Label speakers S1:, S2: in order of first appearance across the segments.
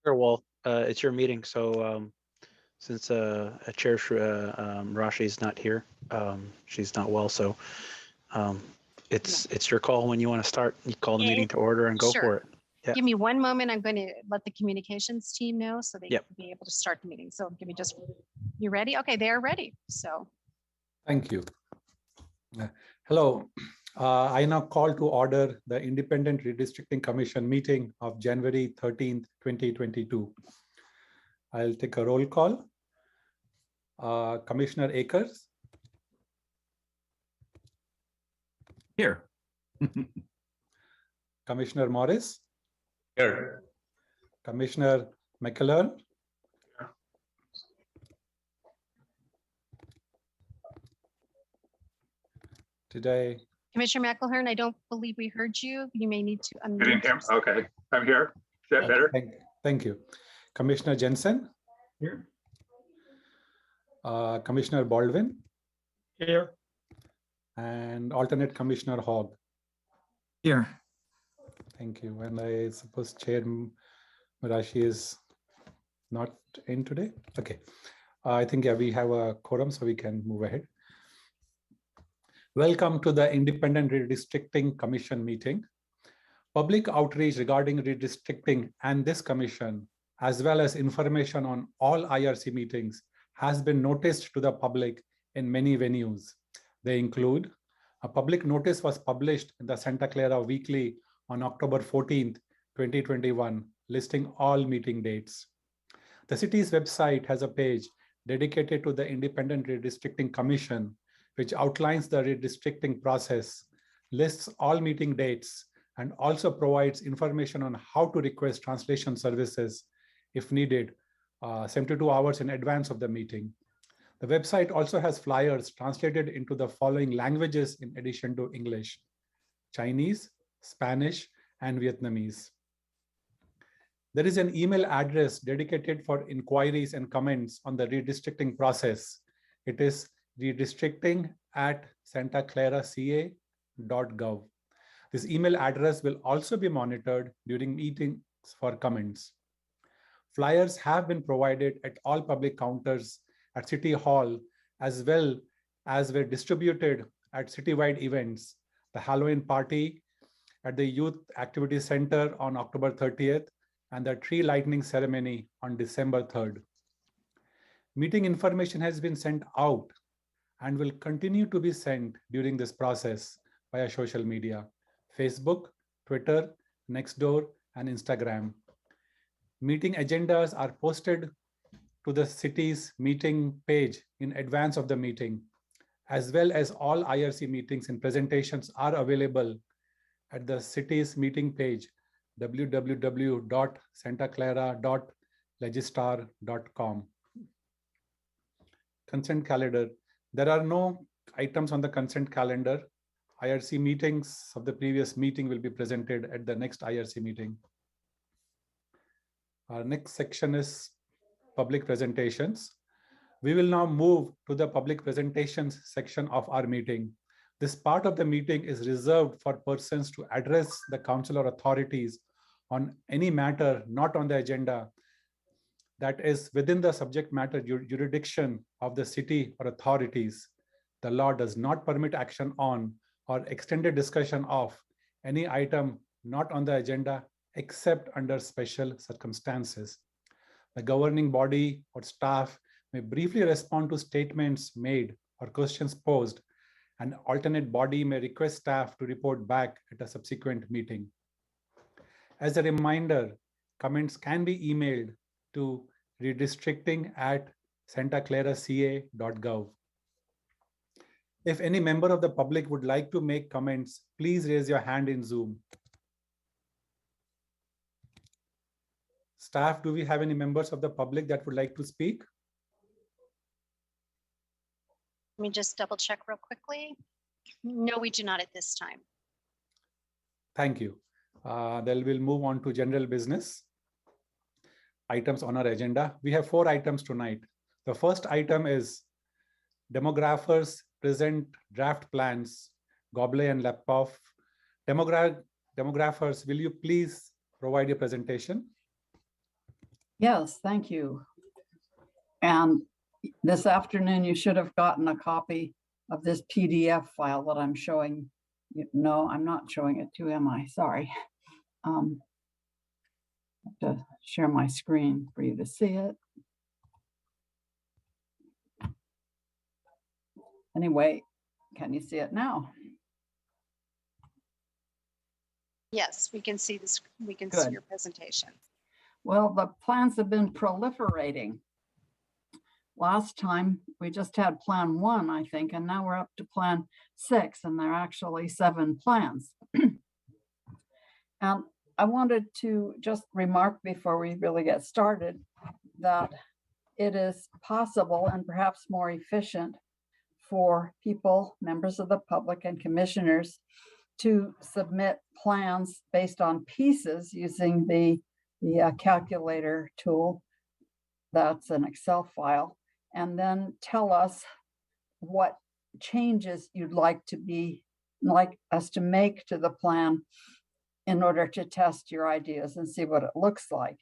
S1: Sure, well, it's your meeting, so since Chair Rashi is not here, she's not well, so it's your call when you want to start. You call the meeting to order and go
S2: Sure.
S1: for it. Yeah.
S2: Give me one moment. I'm going to let the communications team know so they
S1: Yep.
S2: can be able to start the meeting. So give me just, you ready? Okay, they are ready. So.
S3: Thank you. Hello. I now call to order the Independent Redistricting Commission meeting of January 13th, 2022. I'll take a roll call. Commissioner Akers.
S4: Here.
S3: Commissioner Morris.
S4: Here.
S3: Commissioner McClellan. Today.
S2: Commissioner McElhern, I don't believe we heard you. You may need to unmute.
S4: Okay, I'm here. Is that better?
S3: Thank you. Commissioner Jensen.
S4: Here.
S3: Commissioner Baldwin.
S4: Here.
S3: And alternate Commissioner Hogg.
S4: Here.
S3: Thank you. And I suppose Chair Marashi is not in today. Okay. I think, yeah, we have a quorum, so we can move ahead. Welcome to the Independent Redistricting Commission meeting. Public outreach regarding redistricting and this commission, as well as information on all IRC meetings, has been noticed to the public in many venues. They include a public notice was published in the Santa Clara Weekly on October 14th, 2021, listing all meeting dates. The city's website has a page dedicated to the Independent Redistricting Commission, which outlines the redistricting process, lists all meeting dates, and also provides information on how to request translation services if needed 72 hours in advance of the meeting. The website also has flyers translated into the following languages in addition to English: Chinese, Spanish, and Vietnamese. There is an email address dedicated for inquiries and comments on the redistricting process. It is redistricting@santaclaraca.gov. This email address will also be monitored during meetings for comments. Flyers have been provided at all public counters at City Hall, as well as were distributed at citywide events, the Halloween party at the Youth Activity Center on October 30th, and the tree lighting ceremony on December 3rd. Meeting information has been sent out and will continue to be sent during this process via social media: Facebook, Twitter, Nextdoor, and Instagram. Meeting agendas are posted to the city's meeting page in advance of the meeting, as well as all IRC meetings and presentations are available at the city's meeting page, www.santaclara.legistar.com. Consent calendar. There are no items on the consent calendar. IRC meetings of the previous meeting will be presented at the next IRC meeting. Our next section is public presentations. We will now move to the public presentations section of our meeting. This part of the meeting is reserved for persons to address the council or authorities on any matter not on the agenda that is within the subject matter jurisdiction of the city or authorities. The law does not permit action on or extended discussion of any item not on the agenda except under special circumstances. The governing body or staff may briefly respond to statements made or questions posed. An alternate body may request staff to report back at a subsequent meeting. As a reminder, comments can be emailed to redistricting@santaclaraca.gov. If any member of the public would like to make comments, please raise your hand in Zoom. Staff, do we have any members of the public that would like to speak?
S2: Let me just double check real quickly. No, we do not at this time.
S3: Thank you. Then we'll move on to general business items on our agenda. We have 4 items tonight. The first item is demographers present draft plans, Goblet and Lapov. Demographers, will you please provide your presentation?
S5: Yes, thank you. And this afternoon, you should have gotten a copy of this PDF file that I'm showing you. No, I'm not showing it to you, am I? Sorry. I have to share my screen for you to see it. Anyway, can you see it now?
S2: Yes, we can see this. We can see
S5: Good.
S2: your presentation.
S5: Well, the plans have been proliferating. Last time we just had plan 1, I think, and now we're up to plan 6, and there are actually 7 plans. And I wanted to just remark before we really get started that it is possible and perhaps more efficient for people, members of the public and commissioners to submit plans based on pieces using the calculator tool. That's an Excel file, and then tell us what changes you'd like us to make to the plan in order to test your ideas and see what it looks like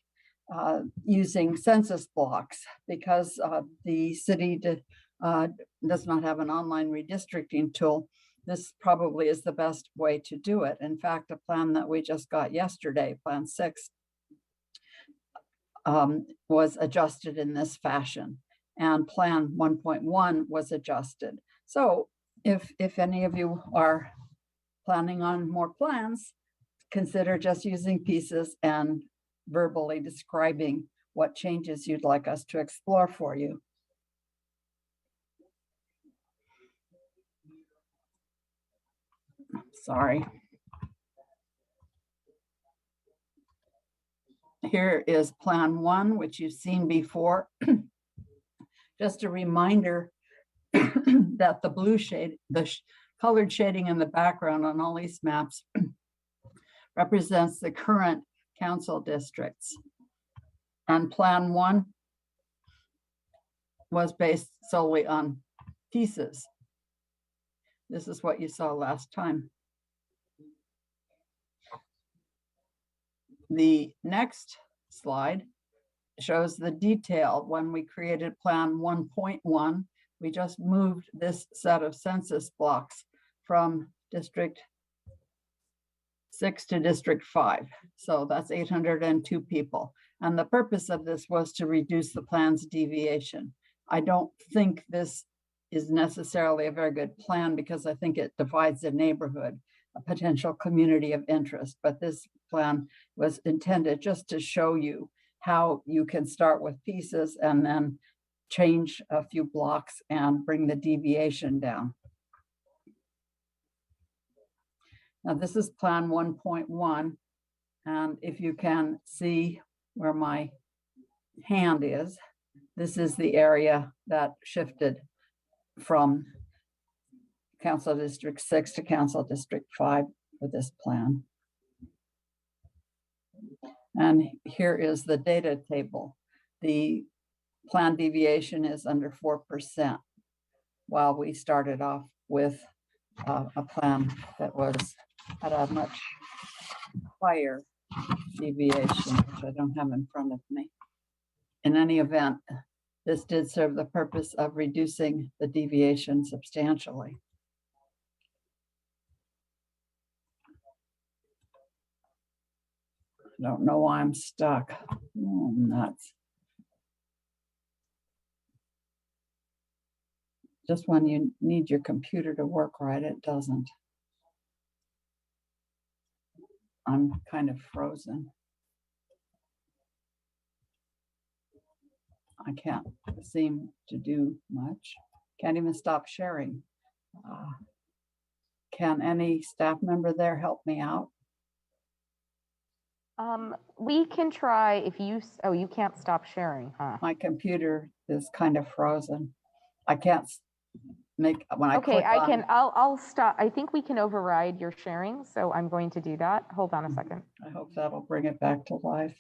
S5: using census blocks, because the city does not have an online redistricting tool. This probably is the best way to do it. In fact, a plan that we just got yesterday, Plan 6, was adjusted in this fashion, and Plan 1.1 was adjusted. So if any of you are planning on more plans, consider just using pieces and verbally describing what changes you'd like us to explore for you. Sorry. Here is Plan 1, which you've seen before. Just a reminder that the blue shade, colored shading in the background on all these maps represents the current council districts. And Plan 1 was based solely on pieces. This is what you saw last time. The next slide shows the detail. When we created Plan 1.1, we just moved this set of census blocks from District 6 to District 5. So that's 802 people. And the purpose of this was to reduce the plan's deviation. I don't think this is necessarily a very good plan because I think it divides a neighborhood, a potential community of interest. But this plan was intended just to show you how you can start with pieces and then change a few blocks and bring the deviation down. Now this is Plan 1.1, and if you can see where my hand is, this is the area that shifted from Council District 6 to Council District 5 for this plan. And here is the data table. The plan deviation is under 4%, while we started off with a plan that had a much higher deviation, which I don't have in front of me. In any event, this did serve the purpose of reducing the deviation substantially. I don't know why I'm stuck. Oh, nuts. Just when you need your computer to work right, it doesn't. I'm kind of frozen. I can't seem to do much. Can't even stop sharing. Can any staff member there help me out?
S6: We can try if you, oh, you can't stop sharing, huh?
S5: My computer is kind of frozen. I can't make, when I
S6: Okay,
S5: click
S6: I
S5: on,
S6: can, I'll stop. I think we can override your sharing, so I'm going to do that. Hold on a second.
S5: I hope that'll bring it back to life.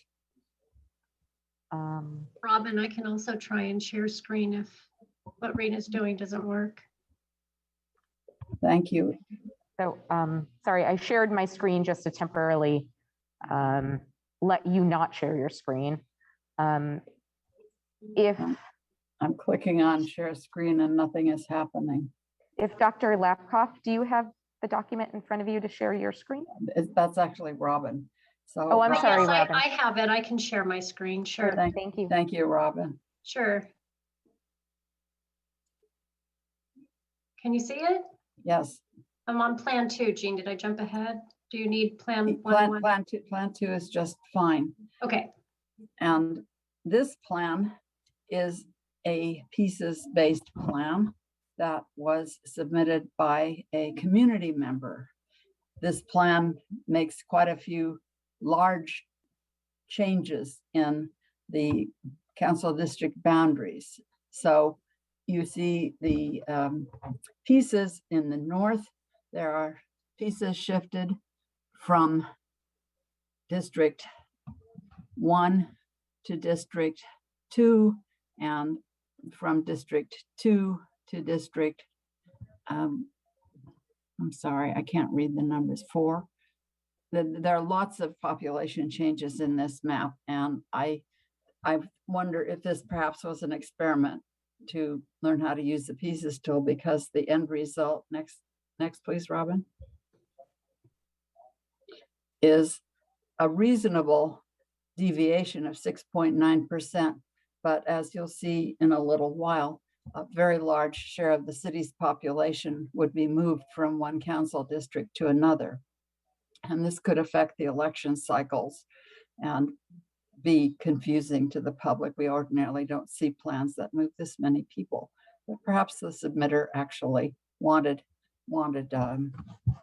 S7: Robin, I can also try and share screen if what Rena's doing doesn't work.
S5: Thank you.
S6: So, sorry, I shared my screen just to temporarily let you not share your screen. If
S5: I'm clicking on share screen and nothing is happening.
S6: Dr. Lapkoff, do you have the document in front of you to share your screen?
S5: That's actually Robin. So.
S6: Oh, I'm
S2: Yes,
S6: sorry,
S2: I
S6: Robin.
S2: have it. I can share my screen. Sure.
S6: Thank you.
S5: Thank you, Robin.
S2: Sure. Can you see it?
S5: Yes.
S2: I'm on plan 2. Jean, did I jump ahead? Do you need plan 1?
S5: Plan two is just fine.
S2: Okay.
S5: And this plan is a pieces-based plan that was submitted by a community member. This plan makes quite a few large changes in the council district boundaries. So you see the pieces in the north. There are pieces shifted from District 1 to District 2, and from District 2 to District, I'm sorry, I can't read the numbers, 4. There are lots of population changes in this map, and I wonder if this perhaps was an experiment to learn how to use the pieces tool, because the end result, next please, Robin, is a reasonable deviation of 6.9%. But as you'll see in a little while, a very large share of the city's population would be moved from one council district to another. And this could affect the election cycles and be confusing to the public. We ordinarily don't see plans that move this many people, but perhaps the submitter actually wanted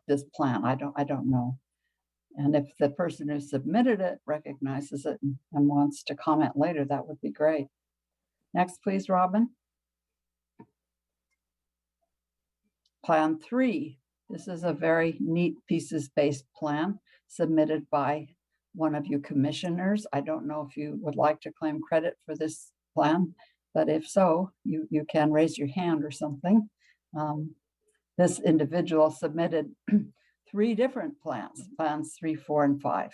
S5: this plan. I don't know. And if the person who submitted it recognizes it and wants to comment later, that would be great. Next, please, Robin. Plan 3. This is a very neat pieces-based plan submitted by one of you commissioners. I don't know if you would like to claim credit for this plan, but if so, you can raise your hand or something. This individual submitted 3 different plans, plans 3, 4, and 5.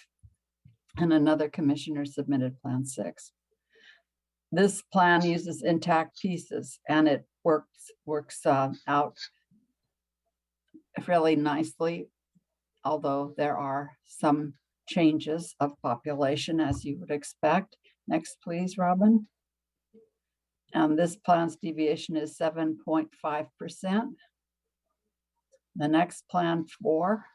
S5: And another commissioner submitted plan 6. This plan uses intact pieces, and it works out fairly nicely, although there are some changes of population, as you would expect. Next, please, Robin. And this plan's deviation is 7.5%. The next plan 4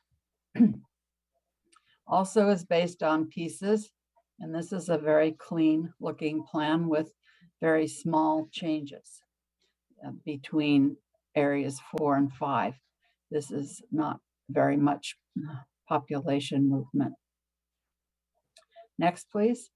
S5: also is based on pieces, and this is a very clean looking plan with very small changes between areas 4 and 5. This is not very much population movement. Next, please.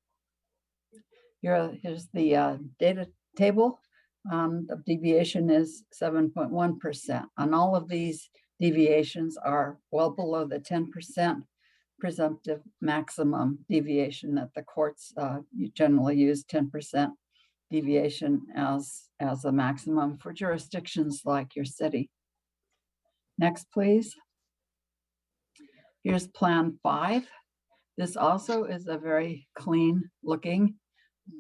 S5: Here's the data table. The deviation is 7.1%. And all of these deviations are well below the 10% presumptive maximum deviation that the courts generally use. 10% deviation as a maximum for jurisdictions like your city. Next, please. Here's plan 5. This also is a very clean looking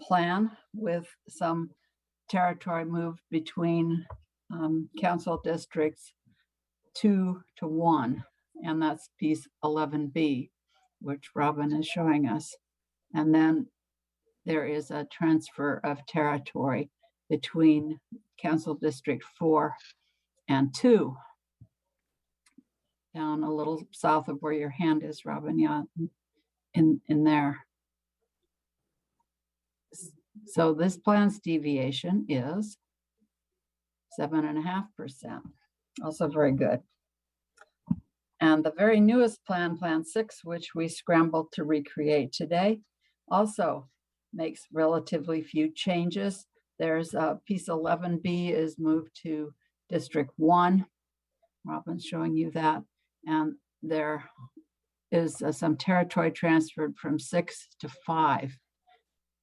S5: plan with some territory moved between council districts 2 to 1, and that's piece 11B, which Robin is showing us. And then there is a transfer of territory between council district 4 and 2. Down a little south of where your hand is, Robin, yeah, in there. So this plan's deviation is 7.5%, also very good. And the very newest plan, plan 6, which we scrambled to recreate today, also makes relatively few changes. There's piece 11B is moved to District 1. Robin's showing you that. And there is some territory transferred from 6 to 5,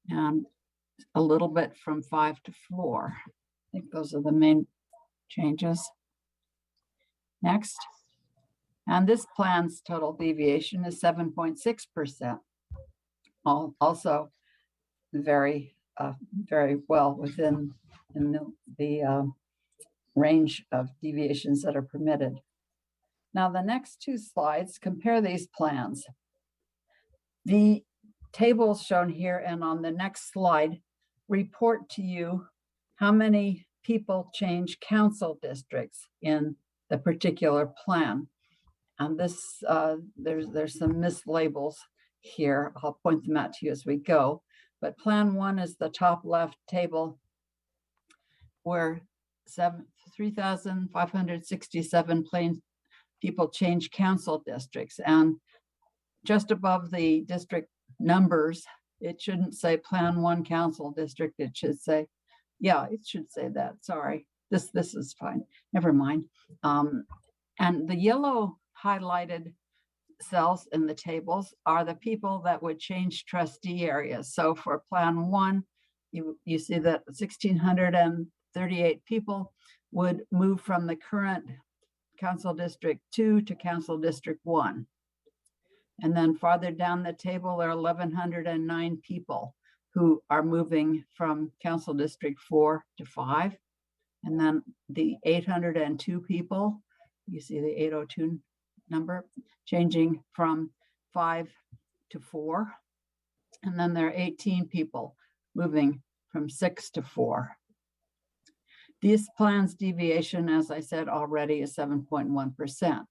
S5: and a little bit from 5 to 4. I think those are the main changes. Next. And this plan's total deviation is 7.6%. Also very, very well within in the range of deviations that are permitted. Now, the next two slides compare these plans. The tables shown here and on the next slide report to you how many people change council districts in the particular plan. And this, there's some mislabels here. I'll point them out to you as we go. But Plan 1 is the top left table where 3,567 people change council districts. And just above the district numbers, it shouldn't say Plan 1 council district. It should say, yeah, it should say that. Sorry, this is fine. Never mind. And the yellow highlighted cells in the tables are the people that would change trustee areas. So for Plan 1, you see that 1,638 people would move from the current Council District 2 to Council District 1. And then farther down the table, there are 1,109 people who are moving from Council District 4 to 5. And then the 802 people, you see the 802 number, changing from 5 to 4. And then there are 18 people moving from 6 to 4. This plan's deviation, as I said already, is 7.1%.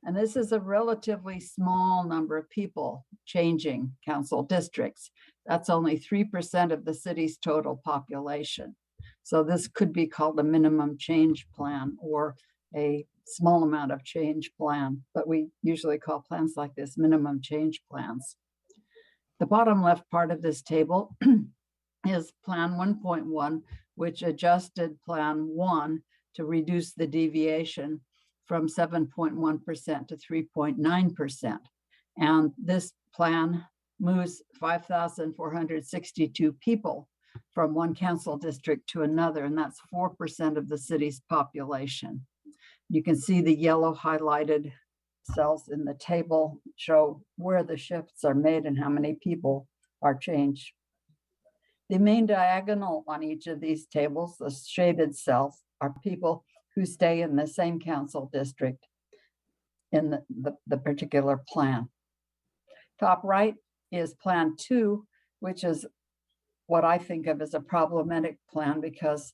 S5: And this is a relatively small number of people changing council districts. That's only 3% of the city's total population. So this could be called a minimum change plan or a small amount of change plan, but we usually call plans like this minimum change plans. The bottom left part of this table is Plan 1.1, which adjusted Plan 1 to reduce the deviation from 7.1% to 3.9%. And this plan moves 5,462 people from one council district to another, and that's 4% of the city's population. You can see the yellow highlighted cells in the table show where the shifts are made and how many people are changed. The main diagonal on each of these tables, the shaded cells, are people who stay in the same council district in the particular plan. Top right is Plan 2, which is what I think of as a problematic plan because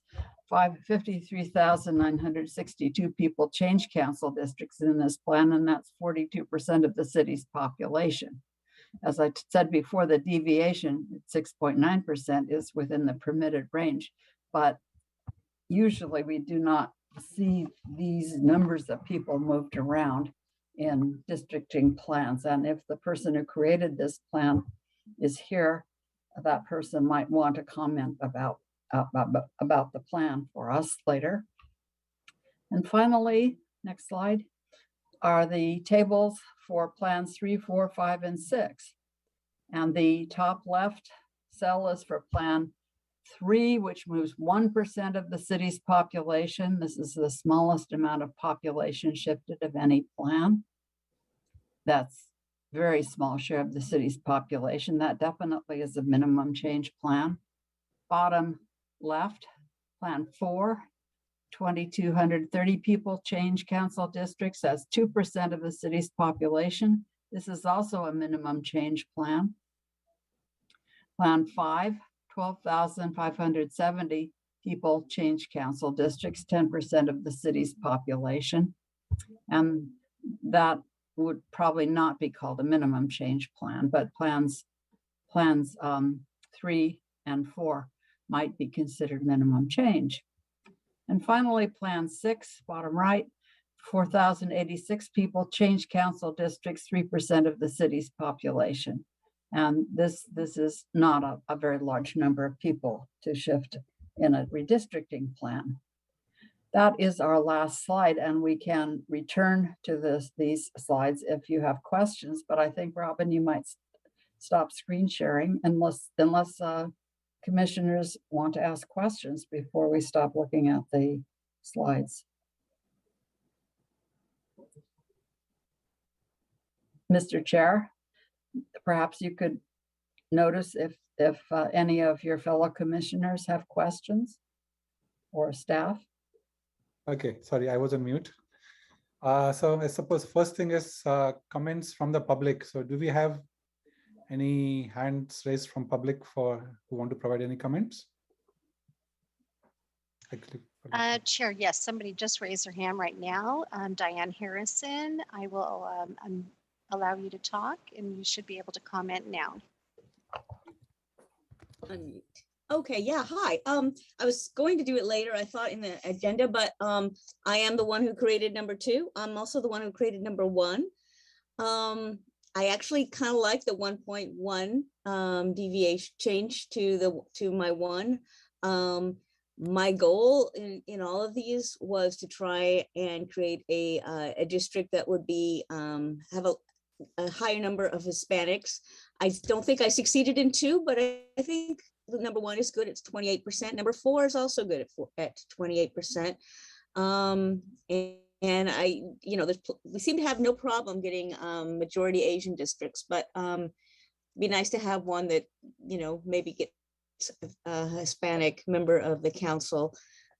S5: 53,962 people change council districts in this plan, and that's 42% of the city's population. As I said before, the deviation at 6.9% is within the permitted range, but usually we do not see these numbers of people moved around in districting plans. And if the person who created this plan is here, that person might want to comment about the plan for us later. And finally, next slide, are the tables for plans 3, 4, 5, and 6. And the top left cell is for Plan 3, which moves 1% of the city's population. This is the smallest amount of population shifted of any plan. That's very small share of the city's population. That definitely is a minimum change plan. Bottom left, Plan 4, 2,230 people change council districts. That's 2% of the city's population. This is also a minimum change plan. Plan 5, 12,570 people change council districts, 10% of the city's population. And that would probably not be called a minimum change plan, but plans 3 and 4 might be considered minimum change. And finally, Plan 6, bottom right, 4,086 people change council districts, 3% of the city's population. And this is not a very large number of people to shift in a redistricting plan. That is our last slide, and we can return to these slides if you have questions, but I think, Robin, you might stop screen sharing unless commissioners want to ask questions before we stop looking at the slides. Mr. Chair, perhaps you could notice if if any of your fellow commissioners have questions or staff.
S3: Okay, sorry, I was on mute. So I suppose first thing is comments from the public. So do we have any hands raised from public for who want to provide any comments? Actually,
S2: Chair, yes, somebody just raised their hand right now. Diane Harrison, I will allow you to talk and you should be able to comment now.
S8: Unmute. Okay, yeah, hi. I was going to do it later, I thought in the agenda, but I am the one who created number 2. I'm also the one who created number 1. I actually kind of like the 1.1 deviation change to my 1. My goal in all of these was to try and create a district that would be have a higher number of Hispanics. I don't think I succeeded in 2, but I think number 1 is good. It's 28%. Number 4 is also good at 28%. And I, you know, we seem to have no problem getting majority Asian districts, but be nice to have one that, you know, maybe gets a Hispanic member of the council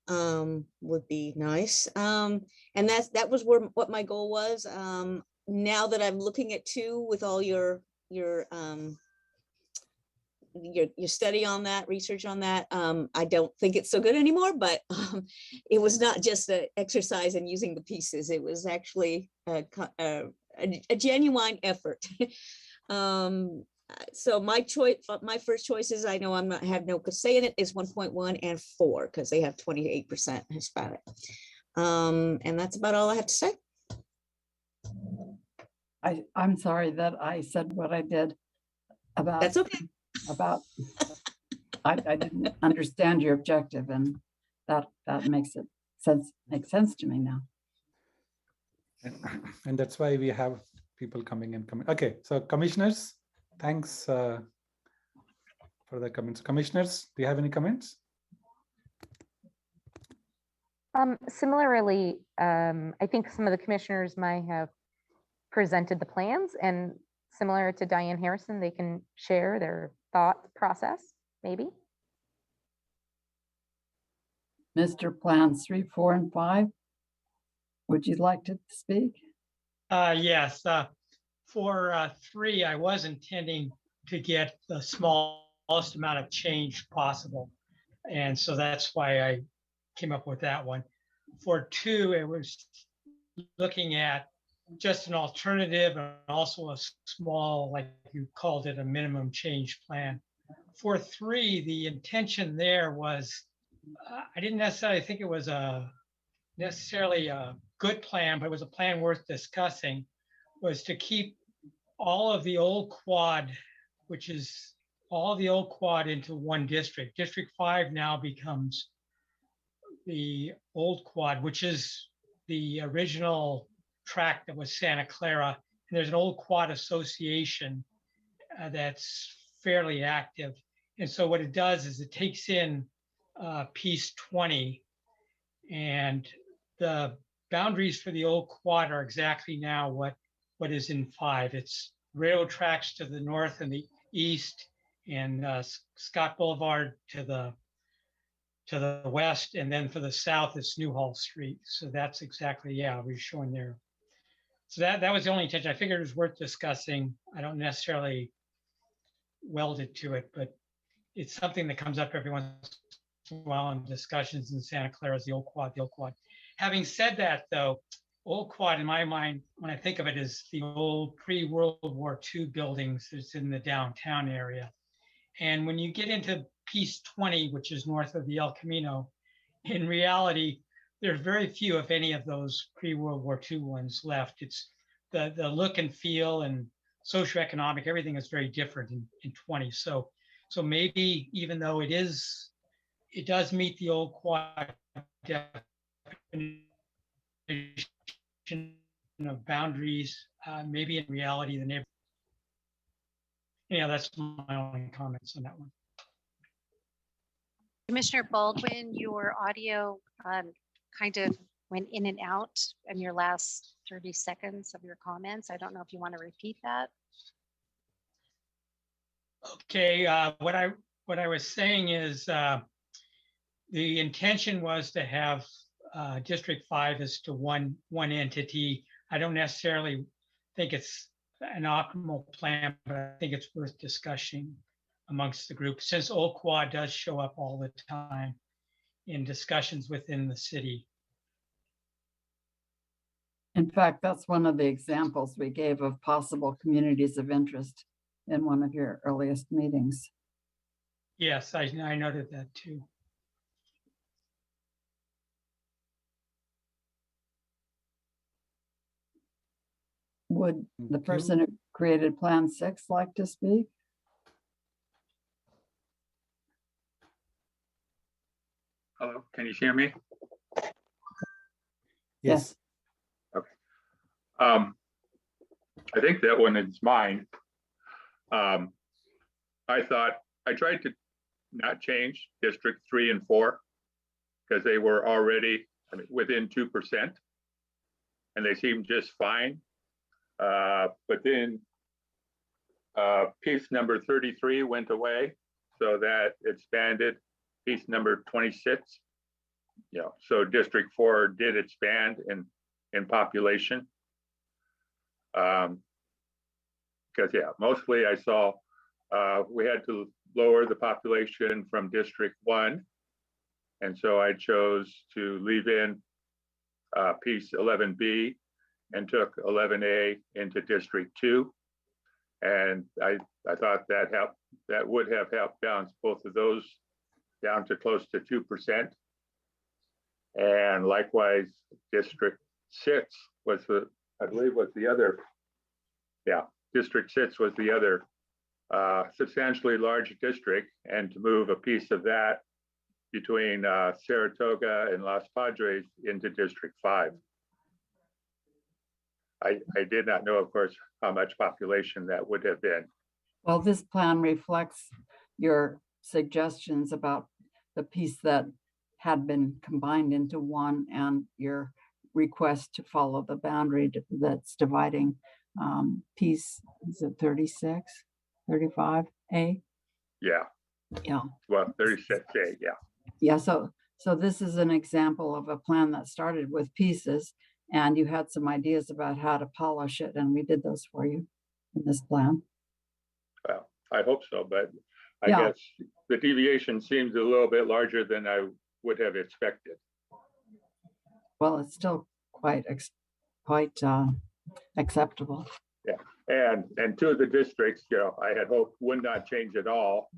S8: would be nice. And that was what my goal was. Now that I'm looking at 2 with all your study on that, research on that, I don't think it's so good anymore, but it was not just an exercise in using the pieces. It was actually a genuine effort. So my first choices, I know have no say in it, is 1.1 and 4 because they have 28% Hispanic. And that's about all I have to say.
S5: I'm sorry that I said what I did about.
S8: That's okay.
S5: I didn't understand your objective, and that makes sense to me now.
S3: and that's why we have people coming and coming. Okay, so commissioners, thanks for the comments. Commissioners, do you have any comments?
S6: Similarly, I think some of the commissioners might have presented the plans, and similar to Diane Harrison, they can share their thought process, maybe.
S5: Mr. Plans 3, 4, and 5, would you like to speak?
S4: Yes, for 3, I was intending to get the smallest amount of change possible. And so that's why I came up with that one. For 2, it was looking at just an alternative and also a small, like you called it, a minimum change plan. For 3, the intention there was, I didn't necessarily think it was necessarily a good plan, but it was a plan worth discussing, was to keep all of the old quad, which is all the old quad, into one district. District 5 now becomes the old quad, which is the original tract that was Santa Clara. And there's an old quad association that's fairly active. And so what it does is it takes in piece 20, and the boundaries for the old quad are exactly now what is in 5. It's railroad tracks to the north and the east, and Scott Boulevard to the west, and then for the south it's Newhall Street. So that's exactly, yeah, we're showing there. So that was the only intention. I figured it was worth discussing. I don't necessarily weld it to it, but it's something that comes up every once in a while in discussions in Santa Clara, is the old quad, the old quad. Having said that, though, old quad in my mind, when I think of it, is the old pre-World War II buildings that's in the downtown area. And when you get into piece 20, which is north of the El Camino, in reality, there's very few, if any, of those pre-World War II ones left. It's the look and feel and socioeconomic, everything is very different in 20. So maybe, even though it does meet the old quad definition of boundaries, maybe in reality, the neighborhood. Yeah, that's my only comments on that one.
S2: Commissioner Baldwin, your audio kind of went in and out in your last 30 seconds of your comments. I don't know if you want to repeat that.
S4: Okay, what I was saying is the intention was to have District 5 as to one entity. I don't necessarily think it's an optimal plan, but I think it's worth discussing amongst the group, since Oqua does show up all the time in discussions within the city.
S5: In fact, that's one of the examples we gave of possible communities of interest in one of your earliest meetings.
S4: Yes, I noted that too.
S5: Would the
S3: Thank you.
S5: person who created Plan 6 like to speak?
S9: Hello, can you hear me?
S5: Yes.
S9: I think that one is mine. I tried to not change District 3 and 4 because they were already, within 2%, and they seemed just fine. But then piece number 33 went away, so that expanded piece number 26. Yeah, so District 4 did expand in population. Because yeah, mostly I saw we had to lower the population from District 1, and so I chose to leave in piece 11B and took 11A into District 2, and I thought that would have helped balance both of those down to close to 2%. And likewise, District 6 was I believe was the other. Yeah, District 6 was the other substantially large district, and to move a piece of that between Saratoga and Los Padres into District 5. I did not know, of course, how much population that would have been.
S5: Well, this plan reflects your suggestions about the piece that had been combined into one and your request to follow the boundary that's dividing piece, is it 36, 35A?
S9: Yeah.
S5: Yeah.
S9: Well, 36A, yeah.
S5: Yeah, so this is an example of a plan that started with pieces, and you had some ideas about how to polish it, and we did those for you in this plan.
S9: Well, I hope so, but I
S5: Yeah.
S9: guess the deviation seems a little bit larger than I would have expected.
S5: Well, it's still quite acceptable.
S9: Yeah, and two of the districts, I had hoped would not change at all.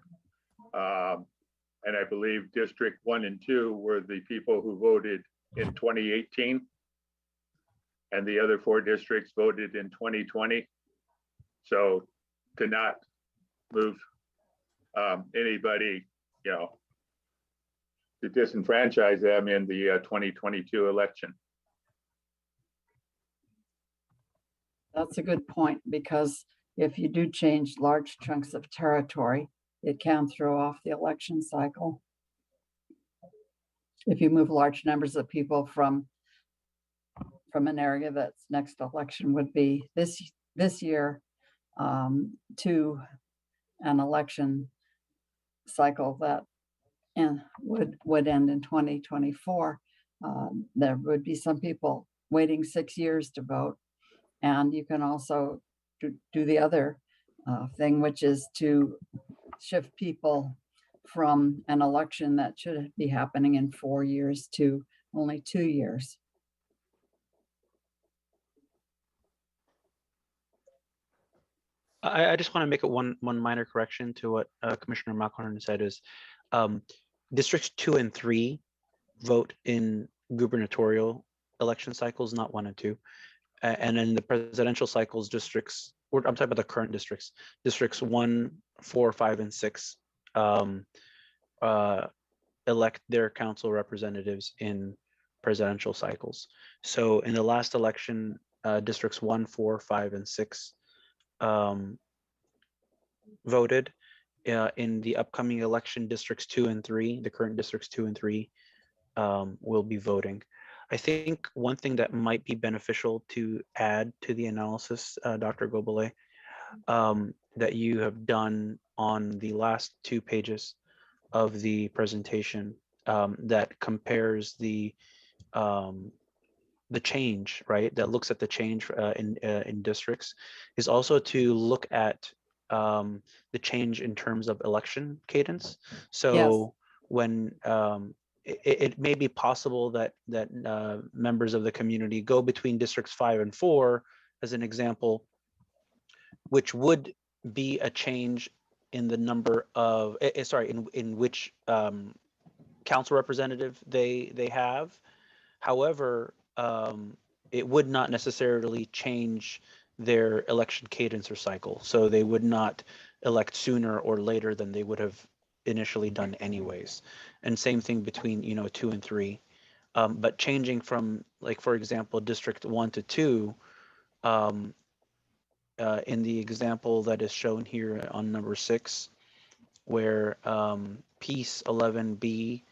S9: And I believe District 1 and 2 were the people who voted in 2018. And the other 4 districts voted in 2020. So to not move anybody, to disenfranchise them in the 2022 election.
S5: That's a good point, because if you do change large chunks of territory, it can throw off the election cycle. If you move large numbers of people from an area that's next election would be this year to an election cycle that would end in 2024, there would be some people waiting 6 years to vote. And you can also do the other thing, which is to shift people from an election that should be happening in 4 years to only 2 years.
S1: I just want to make it one minor correction to what Commissioner Malcorn said is districts 2 and 3 vote in gubernatorial election cycles, not 1 and 2. And in the presidential cycles, districts, I'm talking about the current districts 1, 4, 5, and 6 elect their council representatives in presidential cycles. So in the last election, districts 1, 4, 5, and 6 voted. In the upcoming election, districts 2 and 3, the current districts 2 and 3 will be voting. I think one thing that might be beneficial to add to the analysis, Dr. Gobele, that you have done on the last 2 pages of the presentation that compares the change, right? That looks at the change in districts, is also to look at the change in terms of election cadence. So when it may be possible that members of the community go between districts 5 and 4, as an example, which would be a change in the number of, in which council representative they have. However, it would not necessarily change their election cadence or cycle. So they would not elect sooner or later than they would have initially done anyways. And same thing between, 2 and 3. But changing from, like, for example, District 1 to 2, in the example that is shown here on number 6, where piece 11B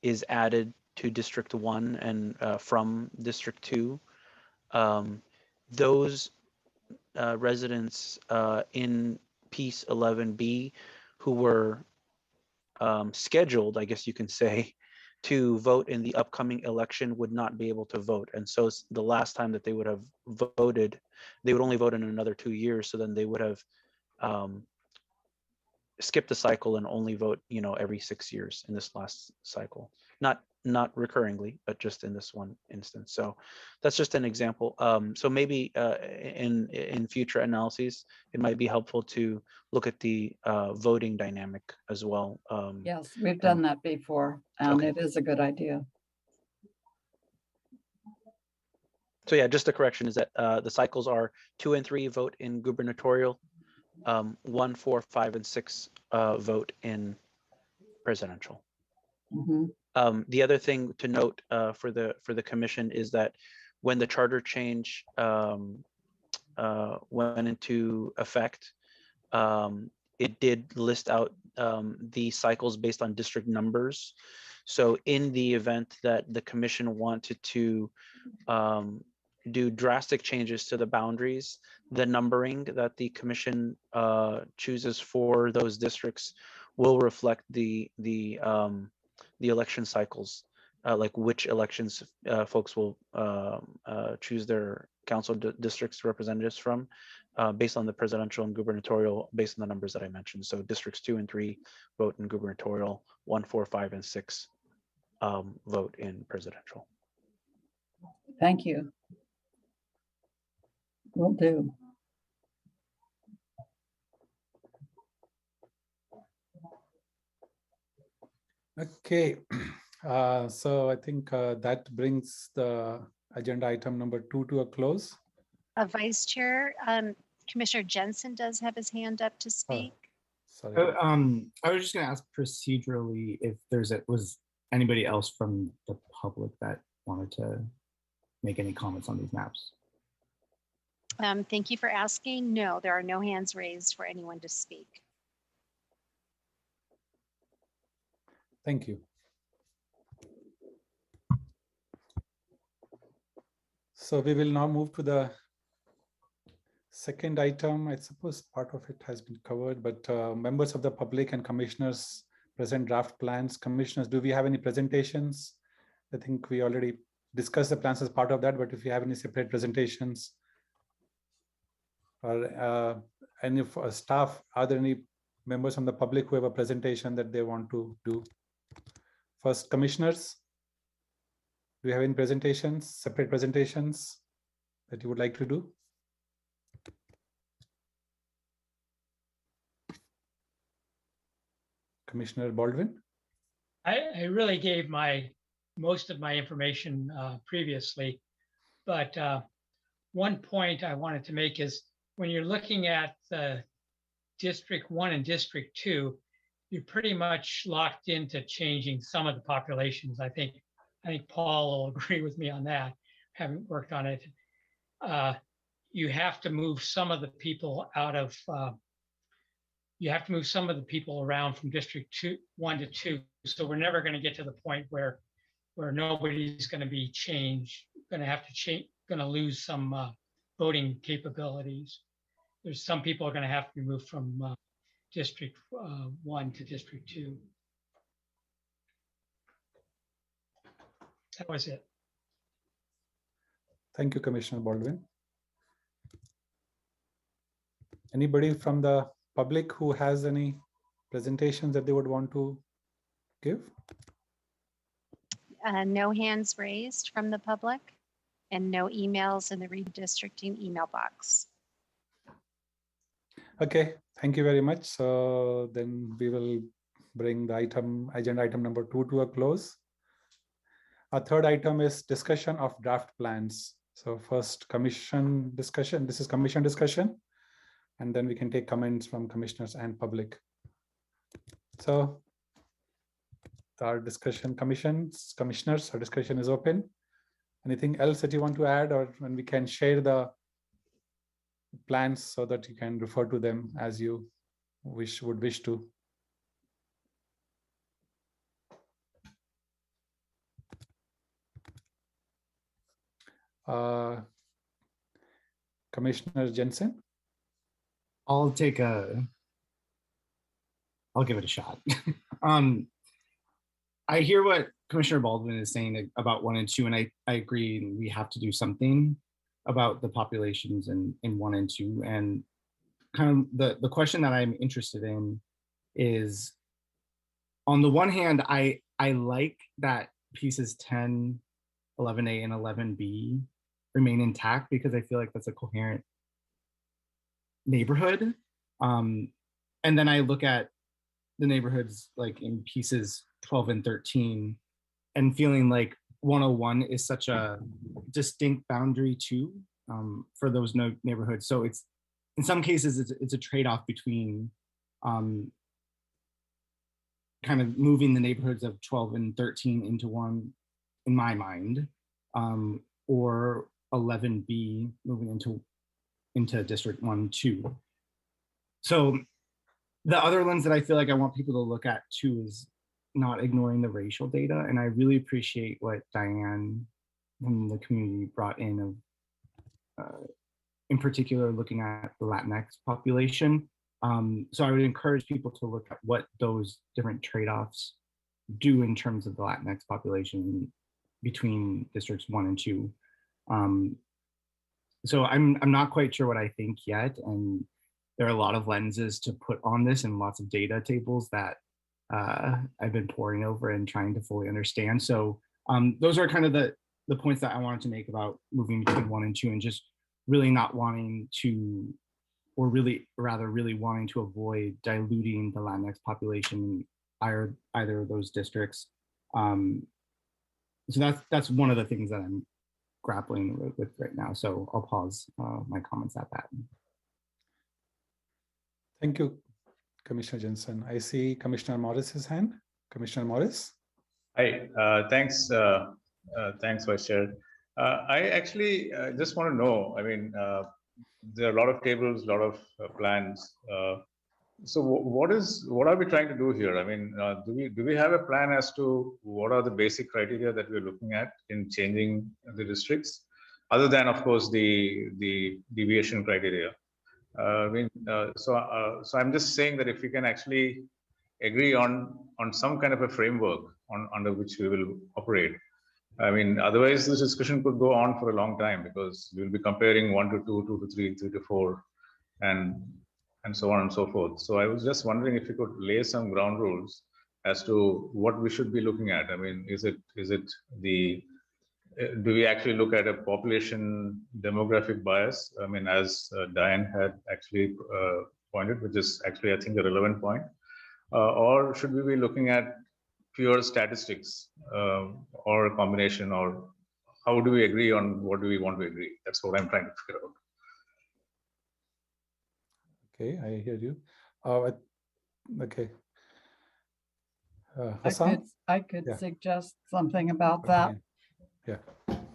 S1: is added to District 1 and from District 2, those residents in piece 11B who were scheduled, I guess you can say, to vote in the upcoming election would not be able to vote. And so the last time that they would have voted, they would only vote in another 2 years. So then they would have skip the cycle and only vote, every 6 years in this last cycle. Not recurringly, but just in this one instance. So that's just an example. So maybe in future analyses, it might be helpful to look at the voting dynamic as well.
S5: Yes, we've done that before, and
S1: okay.
S5: It is a good idea.
S1: So yeah, just a correction is that the cycles are 2 and 3 vote in gubernatorial, 1, 4, 5, and 6 vote in presidential.
S5: Mm-hmm.
S1: The other thing to note for the commission is that when the charter change went into effect, it did list out the cycles based on district numbers. So in the event that the commission wanted to do drastic changes to the boundaries, the numbering that the commission chooses for those districts will reflect the election cycles, like which elections folks will choose their council districts representatives from, based on the presidential and gubernatorial, based on the numbers that I mentioned. So districts 2 and 3 vote in gubernatorial, 1, 4, 5, and 6 vote in presidential.
S5: Thank you. Will do.
S3: Okay, so I think that brings the agenda item number 2 to a close.
S2: Vice Chair, Commissioner Jensen does have his hand up to speak.
S3: Sorry.
S10: I was just going to ask procedurally if was anybody else from the public that wanted to make any comments on these maps.
S2: Thank you for asking. No, there are no hands raised for anyone to speak.
S3: Thank you. So we will now move to the second item. I suppose part of it has been covered, but members of the public and commissioners present draft plans. Commissioners, do we have any presentations? I think we already discussed the plans as part of that, but if you have any separate presentations or any of staff, are there any members from the public who have a presentation that they want to do? First, commissioners, do you have any presentations, separate presentations that you would like to do? Commissioner Baldwin?
S4: I really gave most of my information previously, but one point I wanted to make is when you're looking at District 1 and District 2, you're pretty much locked into changing some of the populations. I think Paul will agree with me on that. Haven't worked on it. You have to move some of the people out of. You have to move some of the people around from District 1 to 2. So we're never going to get to the point where nobody's going to be changed. Going to have to change. Going to lose some voting capabilities. There's some people are going to have to be moved from District 1 to District 2. That was it.
S3: Thank you, Commissioner Baldwin. Anybody from the public who has any presentations that they would want to give?
S2: No hands raised from the public and no emails in the redistricting email box.
S3: Okay, thank you very much. So then we will bring the agenda item number 2 to a close. Our third item is discussion of draft plans. So first commission discussion. This is commission discussion, and then we can take comments from commissioners and public. So our discussion, commissioners, our discussion is open. Anything else that you want to add, or when we can share the plans so that you can refer to them as you would wish to. Commissioner Jensen?
S10: I'll give it a shot. I hear what Commissioner Baldwin is saying about 1 and 2, and I agree we have to do something about the populations in 1 and 2. And kind of the question that I'm interested in is, on the one hand, I like that pieces 10, 11A, and 11B remain intact, because I feel like that's a coherent neighborhood. And then I look at the neighborhoods like in pieces 12 and 13 and feeling like 101 is such a distinct boundary too, for those neighborhoods. So it's, in some cases, it's a trade-off between kind of moving the neighborhoods of 12 and 13 into one, in my mind, or 11B moving into District 1, 2. So the other lens that I feel like I want people to look at too is not ignoring the racial data. And I really appreciate what Diane from the community brought in particular, looking at the Latinx population. So I would encourage people to look at what those different trade-offs do in terms of the Latinx population between Districts 1 and 2. So I'm not quite sure what I think yet, and there are a lot of lenses to put on this and lots of data tables that I've been poring over and trying to fully understand. So those are kind of the points that I wanted to make about moving between 1 and 2, and just really not wanting to, or really wanting to avoid diluting the Latinx population in either of those districts. So that's one of the things that I'm grappling with right now. So I'll pause my comments at that.
S3: Thank you, Commissioner Jensen. I see Commissioner Morris's hand. Commissioner Morris.
S11: Hi, thanks, Vice Chair. I actually just want to know, I mean, there are a lot of tables, a lot of plans. So what are we trying to do here? I mean, do we have a plan as to what are the basic criteria that we're looking at in changing the districts, other than, of course, the deviation criteria? So I'm just saying that if we can actually agree on some kind of a framework under which we will operate. I mean, otherwise this discussion could go on for a long time, because we'll be comparing 1 to 2, 2 to 3, 3 to 4, and so on and so forth. So I was just wondering if you could lay some ground rules as to what we should be looking at. I mean, do we actually look at a population demographic bias? I mean, as Diane had actually pointed, which is actually, I think, a relevant point. Or should we be looking at pure statistics, or a combination, or how do we agree on what do we want to agree? That's what I'm trying to figure out.
S3: Okay, I hear you. Okay. Hassan?
S5: I could suggest something about that.
S3: Yeah.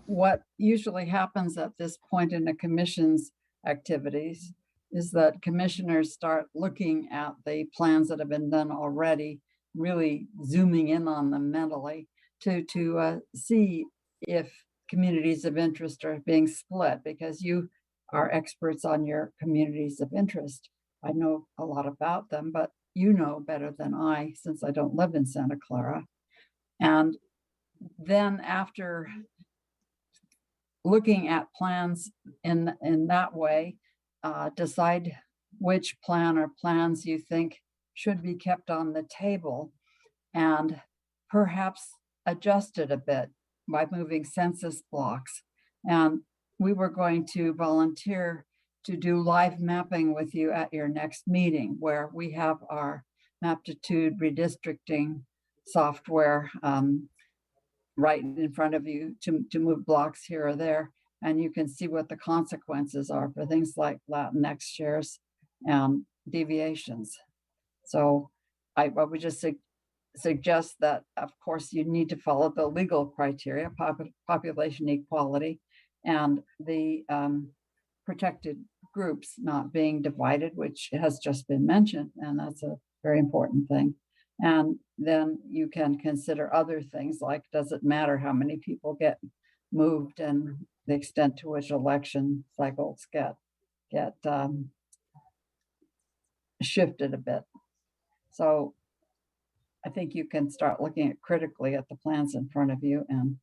S5: What usually happens at this point in a commission's activities is that commissioners start looking at the plans that have been done already, really zooming in on them mentally to see if communities of interest are being split, because you are experts on your communities of interest. I know a lot about them, but you know better than I, since I don't live in Santa Clara. And then after looking at plans in that way, decide which plan or plans you think should be kept on the table, and perhaps adjust it a bit by moving census blocks. And we were going to volunteer to do live mapping with you at your next meeting, where we have our Maptitude redistricting software right in front of you to move blocks here or there. And you can see what the consequences are for things like Latinx shares and deviations. So I would just suggest that, of course, you need to follow the legal criteria, population equality, and the protected groups not being divided, which has just been mentioned, and that's a very important thing. And then you can consider other things like, does it matter how many people get moved and the extent to which election cycles get shifted a bit. So I think you can start looking at critically at the plans in front of you and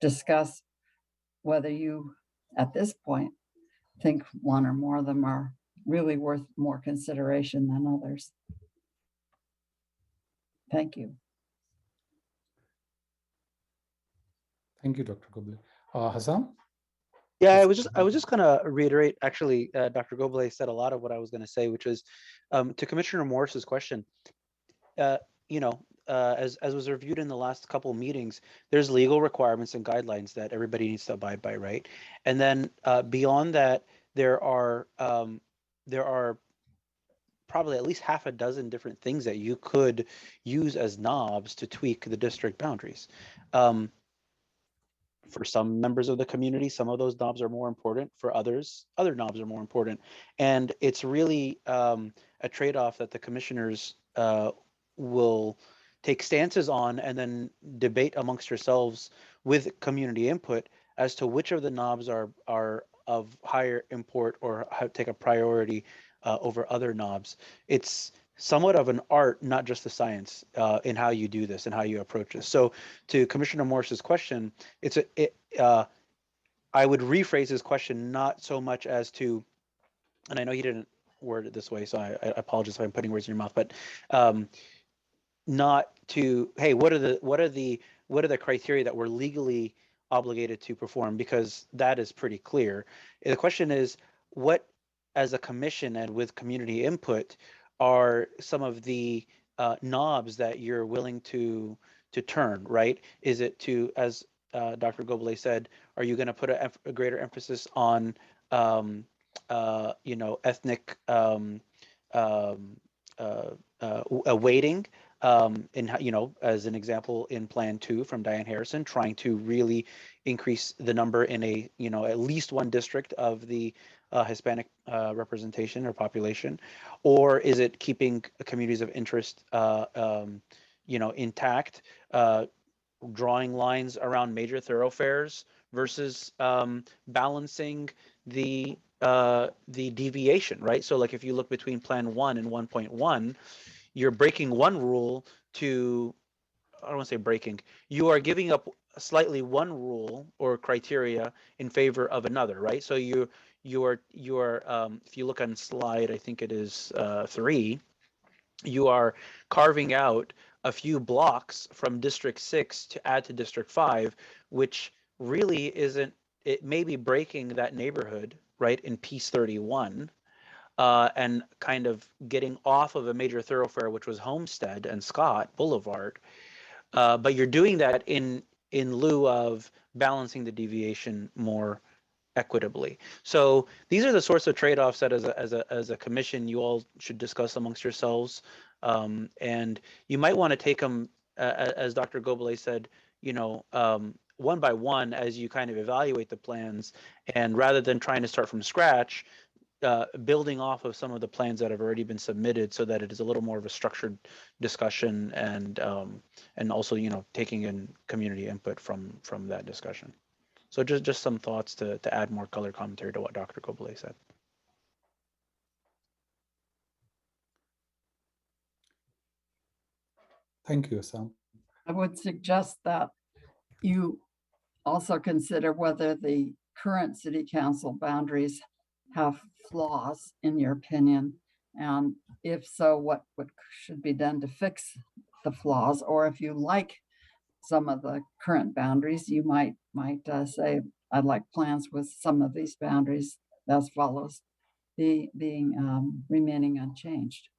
S5: discuss whether you, at this point, think one or more of them are really worth more consideration than others. Thank you.
S3: Thank you, Dr. Goble. Hassan?
S1: Yeah, I was just gonna reiterate, actually, Dr. Goble said a lot of what I was gonna say, which is to Commissioner Morris's question, you know, as was reviewed in the last couple of meetings, there's legal requirements and guidelines that everybody needs to abide by, right? And then beyond that, there are probably at least half a dozen different things that you could use as knobs to tweak the district boundaries. For some members of the community, some of those knobs are more important. For others, other knobs are more important. And it's really a trade-off that the commissioners will take stances on and then debate amongst yourselves with community input as to which of the knobs are of higher import or take a priority over other knobs. It's somewhat of an art, not just a science, in how you do this and how you approach this. So to Commissioner Morris's question, I would rephrase his question not so much as to, and I know he didn't word it this way, so I apologize if I'm putting words in your mouth, but not to, hey, what are the criteria that we're legally obligated to perform, because that is pretty clear. The question is, what, as a commission and with community input, are some of the knobs that you're willing to turn, right? Is it to, as Dr. Goble said, are you going to put a greater emphasis on, you know, ethnic weighting? In, you know, as an example, in Plan 2 from Diane Harrison, trying to really increase the number in a, you know, at least one district of the Hispanic representation or population, or is it keeping communities of interest, you know, intact, drawing lines around major thoroughfares versus balancing the deviation, right? So like if you look between Plan 1 and 1.1, you're breaking one rule to, I don't want to say breaking, you are giving up slightly one rule or criteria in favor of another, right? So you are if you look on slide, I think it is 3, you are carving out a few blocks from District 6 to add to District 5, which really isn't, it may be breaking that neighborhood, right, in Piece 31, and kind of getting off of a major thoroughfare, which was Homestead and Scott Boulevard. But you're doing that in lieu of balancing the deviation more equitably. So these are the sorts of trade-offs that as a commission you all should discuss amongst yourselves. And you might want to take them, as Dr. Goble said, you know, one by one as you kind of evaluate the plans, and rather than trying to start from scratch, building off of some of the plans that have already been submitted, so that it is a little more of a structured discussion, and also, you know, taking in community input from that discussion. So just some thoughts to add more color commentary to what Dr. Goble said.
S3: Thank you, Sam.
S5: I would suggest that you also consider whether the current city council boundaries have flaws, in your opinion, and if so, what should be done to fix the flaws, or if you like some of the current boundaries, you might say, I'd like plans with some of these boundaries as follows, remaining unchanged.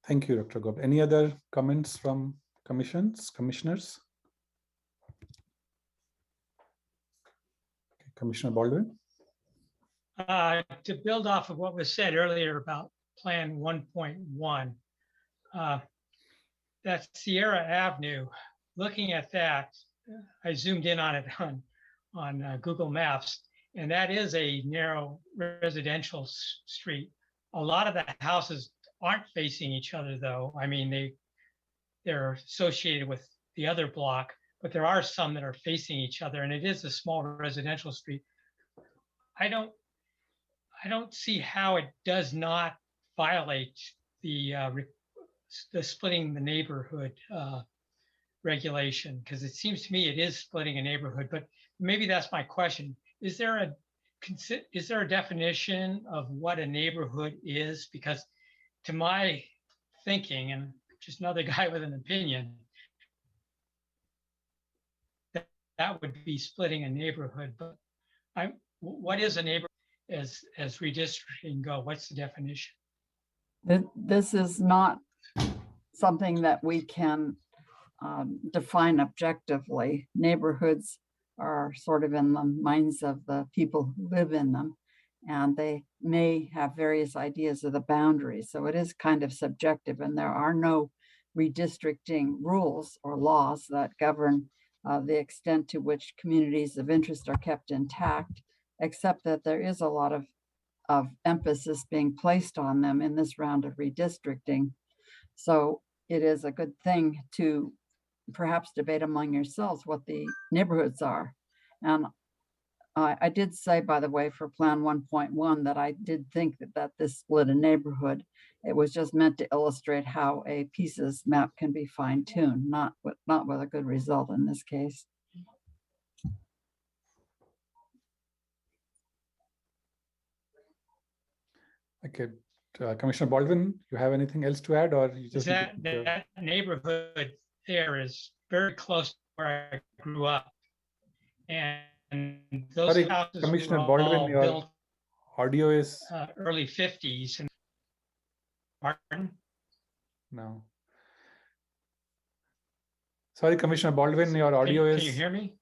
S3: Thank you, Dr. Gob. Any other comments from commissioners? Okay, Commissioner Baldwin.
S4: To build off of what was said earlier about Plan 1.1, that Sierra Avenue, looking at that, I zoomed in on it on Google Maps, and that is a narrow residential street. A lot of the houses aren't facing each other, though. I mean, they're associated with the other block, but there are some that are facing each other, and it is a small residential street. I don't see how it does not violate the splitting the neighborhood regulation, because it seems to me it is splitting a neighborhood. But maybe that's my question: is there a definition of what a neighborhood is? Because to my thinking, and just another guy with an opinion, that would be splitting a neighborhood. But what is a neighborhood as redistricting go? What's the definition?
S5: This is not something that we can define objectively. Neighborhoods are sort of in the minds of the people who live in them, and they may have various ideas of the boundaries. So it is kind of subjective, and there are no redistricting rules or laws that govern the extent to which communities of interest are kept intact, except that there is a lot of emphasis being placed on them in this round of redistricting. So it is a good thing to perhaps debate among yourselves what the neighborhoods are. And I did say, by the way, for Plan 1.1 that I did think that this split a neighborhood. It was just meant to illustrate how a pieces map can be fine-tuned, not with a good result in this case.
S3: Okay, Commissioner Baldwin, you have anything else to add, or you just
S4: that neighborhood there is very close to where I grew up, and those
S3: Sorry,
S4: houses
S3: Commissioner
S4: were
S3: Baldwin,
S4: all
S3: your
S4: built
S3: audio is
S4: early 50s. And pardon?
S3: no. Sorry, Commissioner Baldwin, your audio is.
S4: Can you hear me?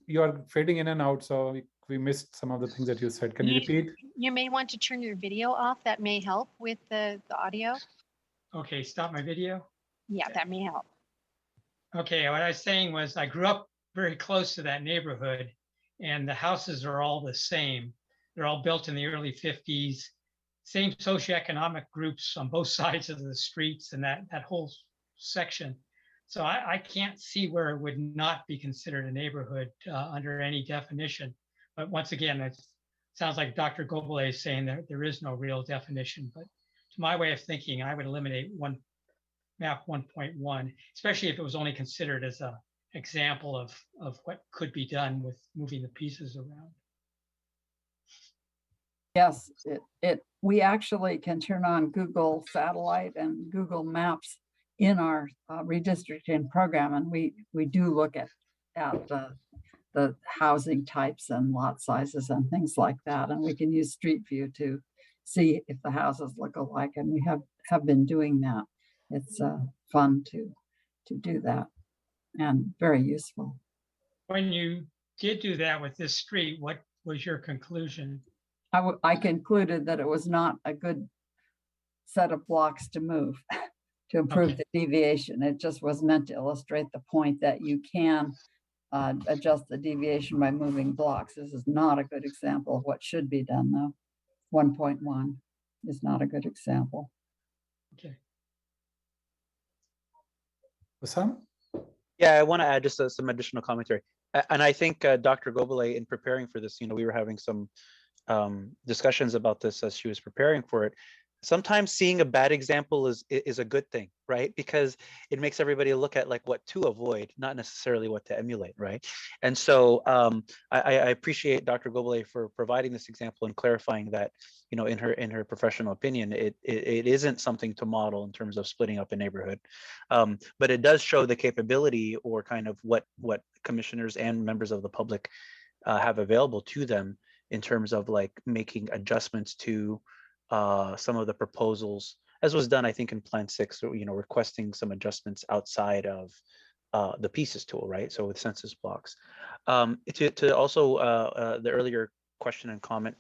S3: You are fading in and out, so we missed some of the things that you said. Can you repeat?
S2: You may want to turn your video off. That may help with the audio.
S4: Okay, stop my video.
S2: Yeah, that may help.
S4: Okay, what I was saying was I grew up very close to that neighborhood, and the houses are all the same. They're all built in the early 50s, same socioeconomic groups on both sides of the streets and that whole section. So I can't see where it would not be considered a neighborhood under any definition. But once again, it sounds like Dr. Gobele is saying that there is no real definition. But to my way of thinking, I would eliminate map 1.1, especially if it was only considered as an example of what could be done with moving the pieces around.
S5: Yes, we actually can turn on Google Satellite and Google Maps in our redistricting program, and we do look at the housing types and lot sizes and things like that, and we can use Street View to see if the houses look alike, and we have been doing that. It's fun to do that and very useful.
S4: When you did do that with this street, what was your conclusion?
S5: I concluded that it was not a good set of blocks to move to improve the deviation. It just was meant to illustrate the point that you can adjust the deviation by moving blocks. This is not a good example of what should be done, though. 1.1 is not a good example.
S4: Okay.
S3: Sam?
S1: Yeah, I want to add just some additional commentary. And I think Dr. Gobele, in preparing for this, we were having some discussions about this as she was preparing for it. Sometimes seeing a bad example is a good thing, right? Because it makes everybody look at like what to avoid, not necessarily what to emulate, right? And so I appreciate Dr. Gobele for providing this example and clarifying that, you know, in her professional opinion, it isn't something to model in terms of splitting up a neighborhood, but it does show the capability or kind of what commissioners and members of the public have available to them in terms of like making adjustments to some of the proposals, as was done, I think, in Plan 6, or, you know, requesting some adjustments outside of the pieces tool, right? So with census blocks. To also the earlier question and comment,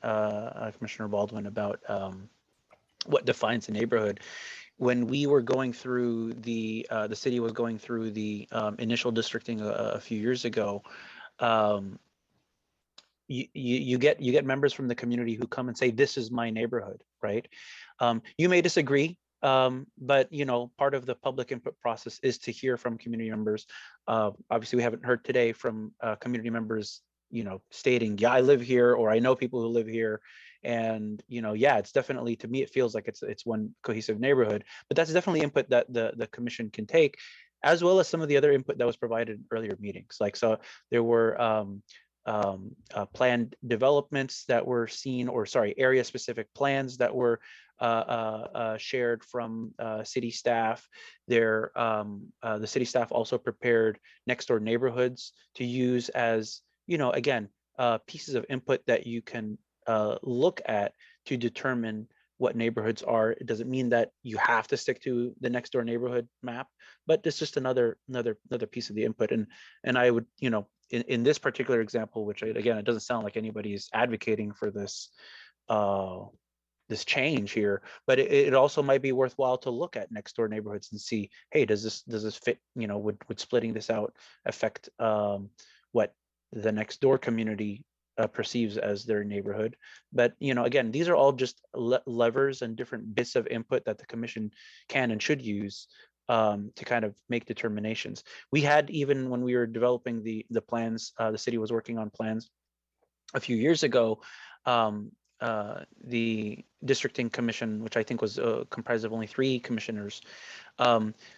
S1: Commissioner Baldwin, about what defines a neighborhood. When we were going through the city was going through the initial districting a few years ago, you get members from the community who come and say, this is my neighborhood, right? You may disagree, but you know, part of the public input process is to hear from community members. Obviously, we haven't heard today from community members, you know, stating, yeah, I live here, or I know people who live here. And, you know, yeah, it's definitely, to me, it feels like it's one cohesive neighborhood, but that's definitely input that the commission can take, as well as some of the other input that was provided in earlier meetings. Like, so there were planned developments that were seen, or sorry, area specific plans that were shared from city staff. The city staff also prepared next door neighborhoods to use as, you know, again, pieces of input that you can look at to determine what neighborhoods are. It doesn't mean that you have to stick to the next door neighborhood map, but it's just another piece of the input. And I would, you know, in this particular example, which again, it doesn't sound like anybody's advocating for this this change here, but it also might be worthwhile to look at next door neighborhoods and see, hey, does this fit? You know, would splitting this out affect what the next door community perceives as their neighborhood? But you know, again, these are all just levers and different bits of input that the commission can and should use to kind of make determinations. We had, even when we were developing the plans, the city was working on plans a few years ago. The districting commission, which I think was comprised of only 3 commissioners,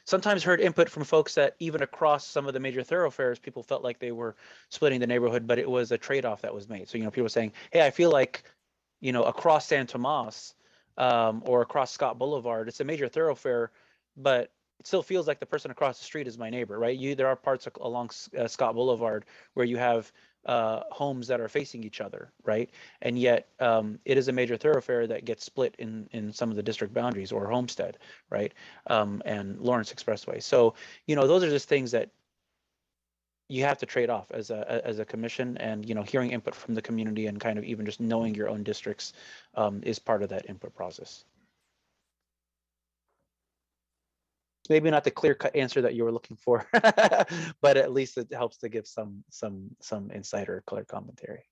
S1: sometimes heard input from folks that even across some of the major thoroughfares, people felt like they were splitting the neighborhood, but it was a trade-off that was made. So, you know, people were saying, hey, I feel like, you know, across San Tomas or across Scott Boulevard, it's a major thoroughfare, but it still feels like the person across the street is my neighbor, right? There are parts along Scott Boulevard where you have homes that are facing each other, right? And yet it is a major thoroughfare that gets split in some of the district boundaries, or Homestead, right? And Lawrence Expressway. So, you know, those are just things that you have to trade off as a commission, and, you know, hearing input from the community and kind of even just knowing your own districts is part of that input process. Maybe not the clear-cut answer that you were looking for, but at least it helps to give some insight or clear commentary.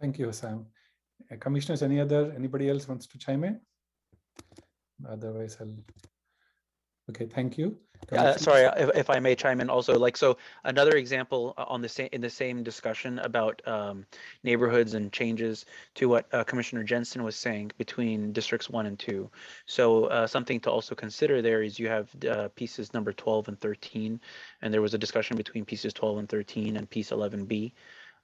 S3: Thank you, Sam. Commissioners, anybody else wants to chime in? Otherwise, okay, thank you.
S1: Sorry, if I may chime in also, like, so another example in the same discussion about neighborhoods and changes to what Commissioner Jensen was saying between districts 1 and 2. So something to also consider there is you have pieces number 12 and 13, and there was a discussion between pieces 12 and 13 and piece 11B,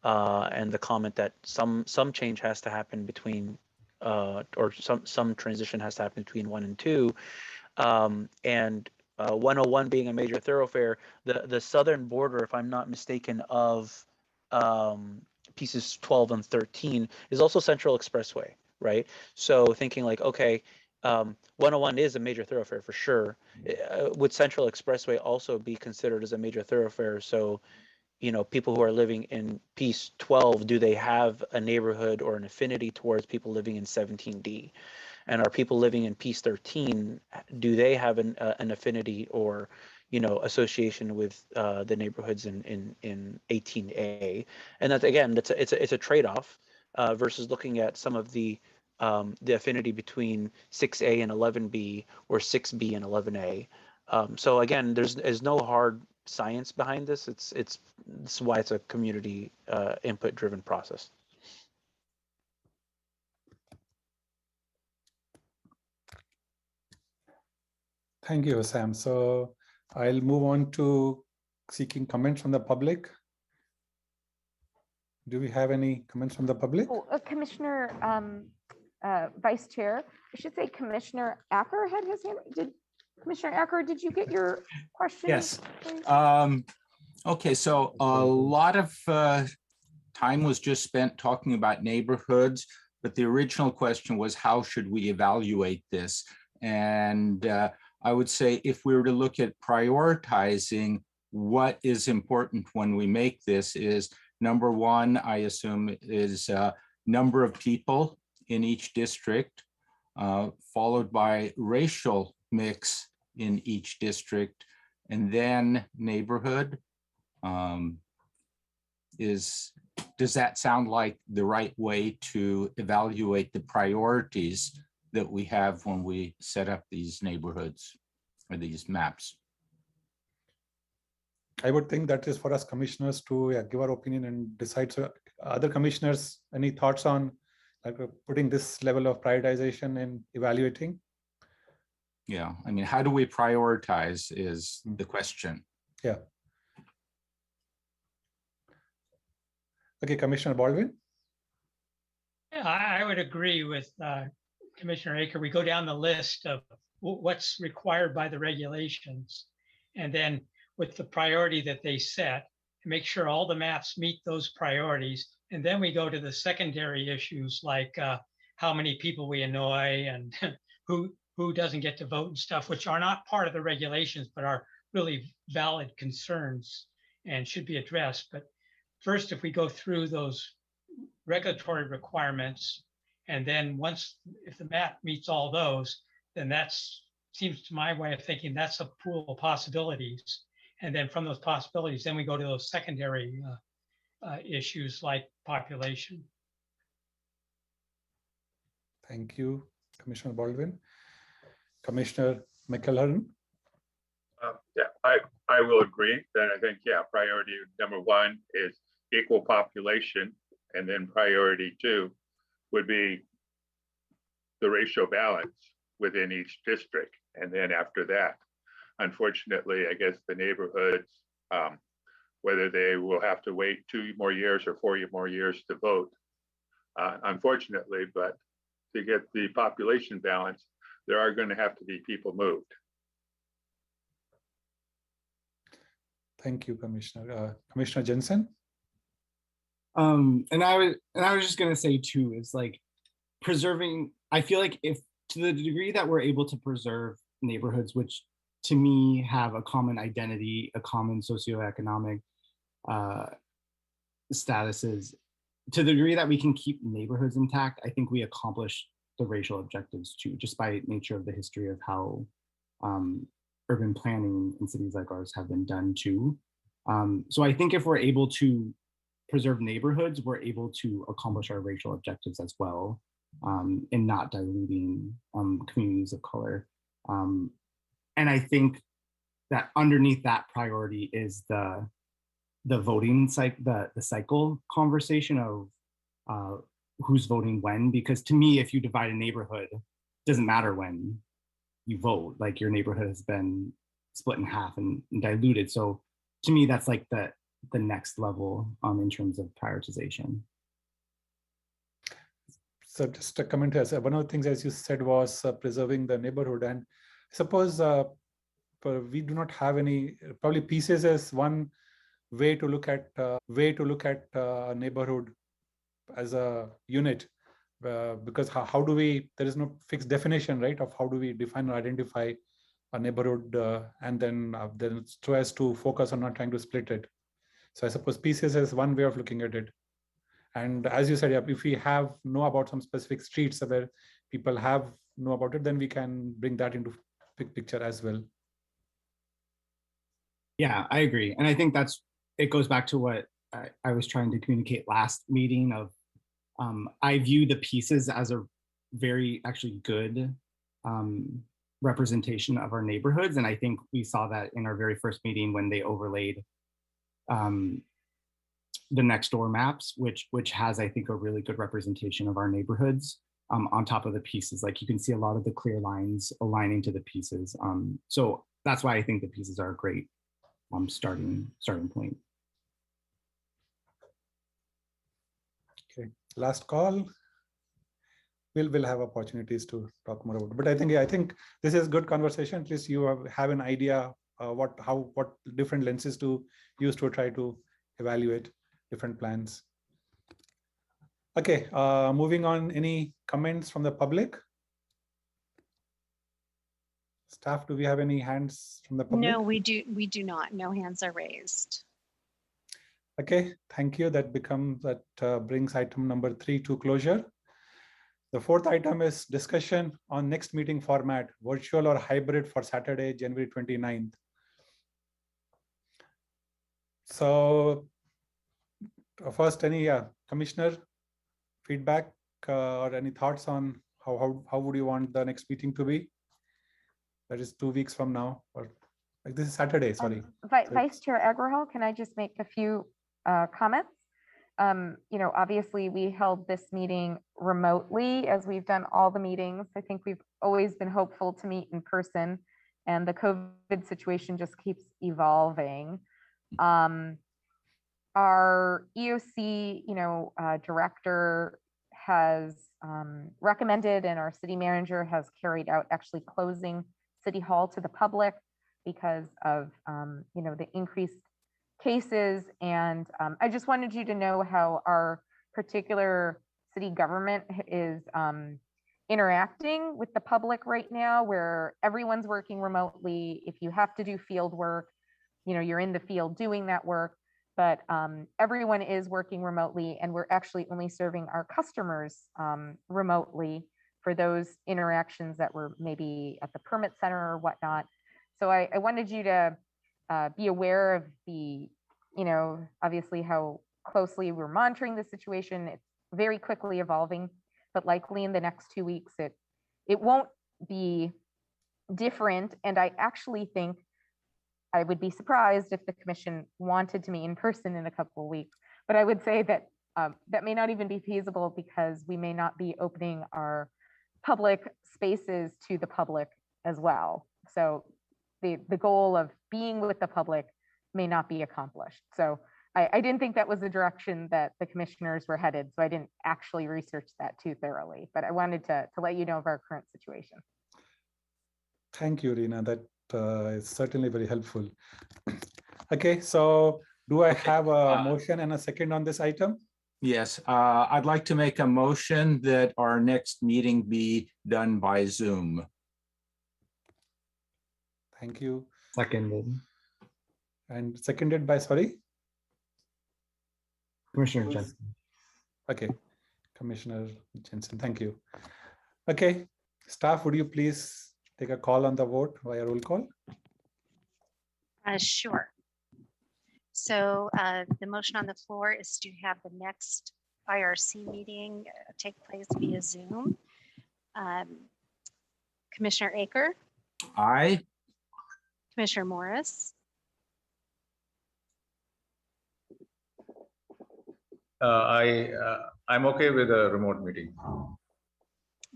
S1: and the comment that some change has to happen between or some transition has to happen between 1 and 2, and 101 being a major thoroughfare, the southern border, if I'm not mistaken, of pieces 12 and 13 is also Central Expressway, right? So thinking like, okay, 101 is a major thoroughfare for sure. Would Central Expressway also be considered as a major thoroughfare? So, you know, people who are living in piece 12, do they have a neighborhood or an affinity towards people living in 17D? And are people living in piece 13, do they have an affinity or, you know, association with the neighborhoods in 18A? And that, again, it's a trade-off versus looking at some of the affinity between 6A and 11B, or 6B and 11A. So again, there's no hard science behind this. It's why it's a community input-driven process.
S3: Thank you, Sam. So I'll move on to seeking comments from the public. Do we have any comments from the public?
S6: Oh, Commissioner, Vice Chair, I should say Commissioner Acker had his hand. Commissioner Acker, did you get your question?
S12: Yes.
S6: please?
S12: Okay, so a lot of time was just spent talking about neighborhoods, but the original question was how should we evaluate this? And I would say if we were to look at prioritizing what is important when we make this is number one, I assume is number of people in each district, followed by racial mix in each district, and then neighborhood. Does that sound like the right way to evaluate the priorities that we have when we set up these neighborhoods or these maps?
S3: I would think that is for us commissioners to give our opinion and decide. So other commissioners, any thoughts on like putting this level of prioritization and evaluating?
S12: Yeah, I mean, how do we prioritize is the question.
S3: Yeah. Okay, Commissioner Baldwin.
S4: Yeah, I would agree with Commissioner Aker. We go down the list of what's required by the regulations, and then with the priority that they set, make sure all the maps meet those priorities. And then we go to the secondary issues like how many people we annoy and who doesn't get to vote and stuff, which are not part of the regulations, but are really valid concerns and should be addressed. But first, if we go through those regulatory requirements, and then if the map meets all those, then that's, seems to my way of thinking, that's a pool of possibilities. And then from those possibilities, then we go to those secondary issues like population.
S3: Thank you, Commissioner Baldwin. Commissioner McElhern.
S9: Yeah, I will agree that I think, yeah, priority number one is equal population, and then priority two would be the racial balance within each district. And then after that, unfortunately, I guess the neighborhoods, whether they will have to wait 2 more years or 4 more years to vote, unfortunately, but to get the population balance, there are going to have to be people moved.
S3: Thank you, Commissioner. Commissioner Jensen.
S10: And I was just going to say too, is like preserving, I feel like if to the degree that we're able to preserve neighborhoods, which to me have a common identity, a common socioeconomic statuses, to the degree that we can keep neighborhoods intact, I think we accomplish the racial objectives too, just by nature of the history of how urban planning in cities like ours have been done too. So I think if we're able to preserve neighborhoods, we're able to accomplish our racial objectives as well, in not diluting communities of color. And I think that underneath that priority is the voting cycle, the cycle conversation of who's voting when, because to me, if you divide a neighborhood, it doesn't matter when you vote, like your neighborhood has been split in half and diluted. So to me, that's like the next level in terms of prioritization.
S3: So just a comment here. So one of the things, as you said, was preserving the neighborhood. And I suppose we do not have any, probably pieces as one way to look at a neighborhood as a unit, because how do we, there is no fixed definition, right, of how do we define or identify a neighborhood, and then so as to focus on not trying to split it. So I suppose pieces is one way of looking at it. And as you said, if we know about some specific streets where people know about it, then we can bring that into big picture as well.
S10: Yeah, I agree. And I think it goes back to what I was trying to communicate last meeting of, I view the pieces as a very actually good representation of our neighborhoods. And I think we saw that in our very first meeting when they overlaid the next door maps, which has, I think, a really good representation of our neighborhoods. on top of the pieces. Like you can see a lot of the clear lines aligning to the pieces. So that's why I think the pieces are a great starting point.
S3: Okay, last call. We'll have opportunities to talk more about it. But I think this is good conversation. At least you have an idea what different lenses to use to try to evaluate different plans. Okay, moving on. Any comments from the public? Staff, do we have any hands from the public?
S2: No, we do not. No hands are raised.
S3: Okay, thank you. That brings item number 3 to closure. The fourth item is discussion on next meeting format, virtual or hybrid for Saturday, January 29th. So first, any commissioner feedback or any thoughts on how would you want the next meeting to be? That is 2 weeks from now, or like this is Saturday, sorry.
S6: Vice Chair Agarwal, can I just make a few comments? Obviously we held this meeting remotely as we've done all the meetings. I think we've always been hopeful to meet in person, and the COVID situation just keeps evolving. Our EOC, director has recommended, and our city manager has carried out actually closing City Hall to the public because of, the increased cases. And I just wanted you to know how our particular city government is interacting with the public right now, where everyone's working remotely. If you have to do field work, you're in the field doing that work, but everyone is working remotely, and we're actually only serving our customers remotely for those interactions that were maybe at the permit center or whatnot. So I wanted you to be aware of the, obviously how closely we're monitoring the situation. It's very quickly evolving, but likely in the next 2 weeks, it won't be different. And I actually think I would be surprised if the commission wanted to meet in person in a couple of weeks, but I would say that that may not even be feasible because we may not be opening our public spaces to the public as well. So the goal of being with the public may not be accomplished. So I didn't think that was the direction that the commissioners were headed. So I didn't actually research that too thoroughly, but I wanted to let you know of our current situation.
S3: Thank you, Rina. That is certainly very helpful. Okay, so do I have a motion and a second on this item?
S12: Yes, I'd like to make a motion that our next meeting be done by Zoom.
S3: Thank you.
S10: Seconded.
S3: And seconded by, sorry?
S10: Commissioner Jensen.
S3: Okay, Commissioner Jensen, thank you. Okay, staff, would you please take a call on the vote via roll call?
S2: Sure. So the motion on the floor is to have the next IRC meeting take place via Zoom. Commissioner Aker?
S12: Aye.
S2: Commissioner Morris?
S11: I'm okay with a remote meeting.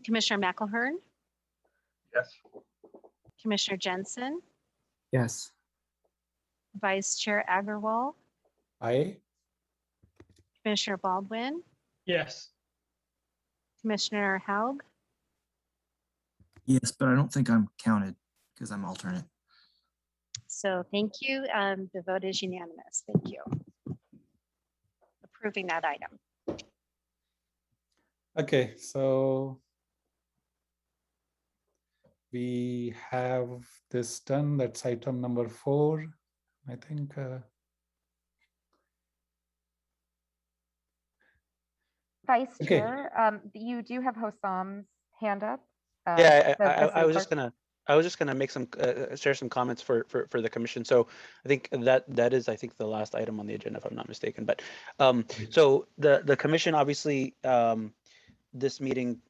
S2: Commissioner McElhern?
S9: Yes.
S2: Commissioner Jensen?
S10: Yes.
S2: Vice Chair Agarwal?
S3: Aye.
S2: Commissioner Baldwin?
S4: Yes.
S2: Commissioner Haug?
S13: Yes, but I don't think I'm counted because I'm alternate.
S2: So thank you. The vote is unanimous. Thank you. Approving that item.
S3: Okay, so we have this done. That's item number 4, I think.
S6: Vice
S3: Okay.
S6: Chair, you do have Hossam's hand up.
S1: Yeah,
S6: the
S1: I was
S6: city
S1: just gonna make some share some comments for the commission. So I think that is the last item on the agenda, if I'm not mistaken. But so the commission obviously this meeting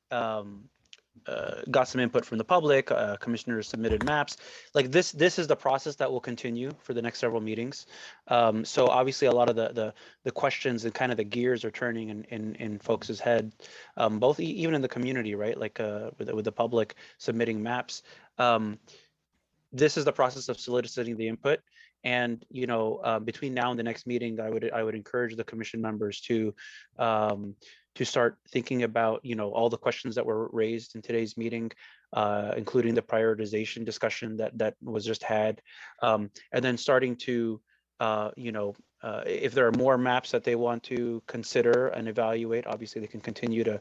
S1: got some input from the public, commissioners submitted maps. Like this is the process that will continue for the next several meetings. So obviously a lot of the questions and kind of the gears are turning in folks' head, both even in the community, right? Like with the public submitting maps. This is the process of soliciting the input. And between now and the next meeting, I would encourage the commission members to start thinking about all the questions that were raised in today's meeting, including the prioritization discussion that was just had, and then starting to if there are more maps that they want to consider and evaluate, obviously they can continue to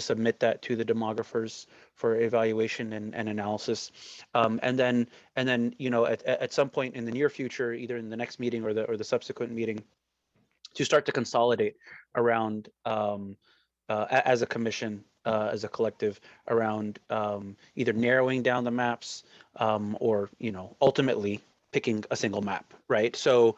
S1: submit that to the demographers for evaluation and analysis. And then at some point in the near future, either in the next meeting or the subsequent meeting, to start to consolidate around as a commission, as a collective, around either narrowing down the maps or ultimately picking a single map, right? So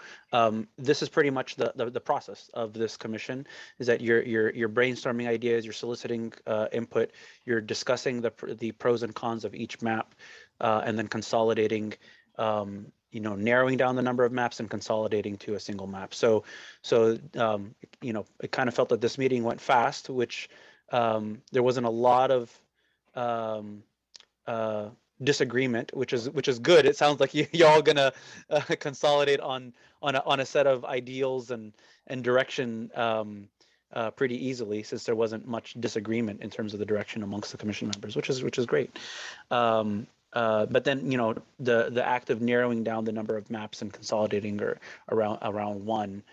S1: this is pretty much the process of this commission, is that you're brainstorming ideas, you're soliciting input, you're discussing the pros and cons of each map, and then consolidating, narrowing down the number of maps and consolidating to a single map. So it kind of felt that this meeting went fast, which there wasn't a lot of disagreement, which is good. It sounds like y'all gonna consolidate on a set of ideals and direction pretty easily, since there wasn't much disagreement in terms of the direction amongst the commission members, which is great. But then the act of narrowing down the number of maps and consolidating or around one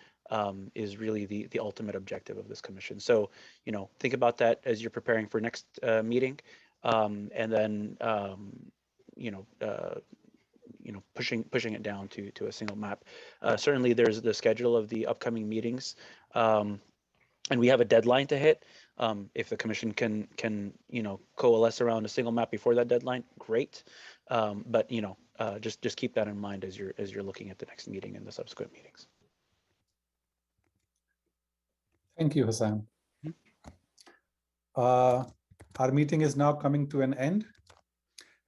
S1: is really the ultimate objective of this commission. So think about that as you're preparing for next meeting. And then pushing it down to a single map. Certainly there's the schedule of the upcoming meetings, and we have a deadline to hit. If the commission can coalesce around a single map before that deadline, great. But just keep that in mind as you're looking at the next meeting and the subsequent meetings.
S3: Thank you, Hassan. Our meeting is now coming to an end.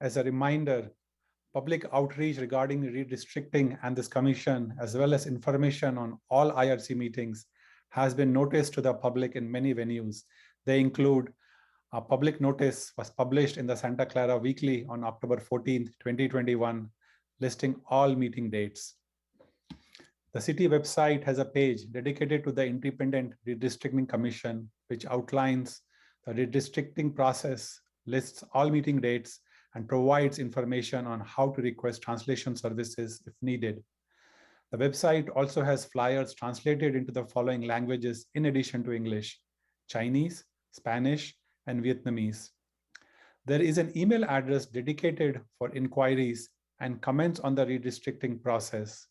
S3: As a reminder, public outreach regarding redistricting and this commission, as well as information on all IRC meetings, has been noticed to the public in many venues. They include a public notice was published in the Santa Clara Weekly on October 14th, 2021, listing all meeting dates. The city website has a page dedicated to the Independent Redistricting Commission, which outlines the redistricting process, lists all meeting dates, and provides information on how to request translation services if needed. The website also has flyers translated into the following languages in addition to English: Chinese, Spanish, and Vietnamese. There is an email address dedicated for inquiries and comments on the redistricting process: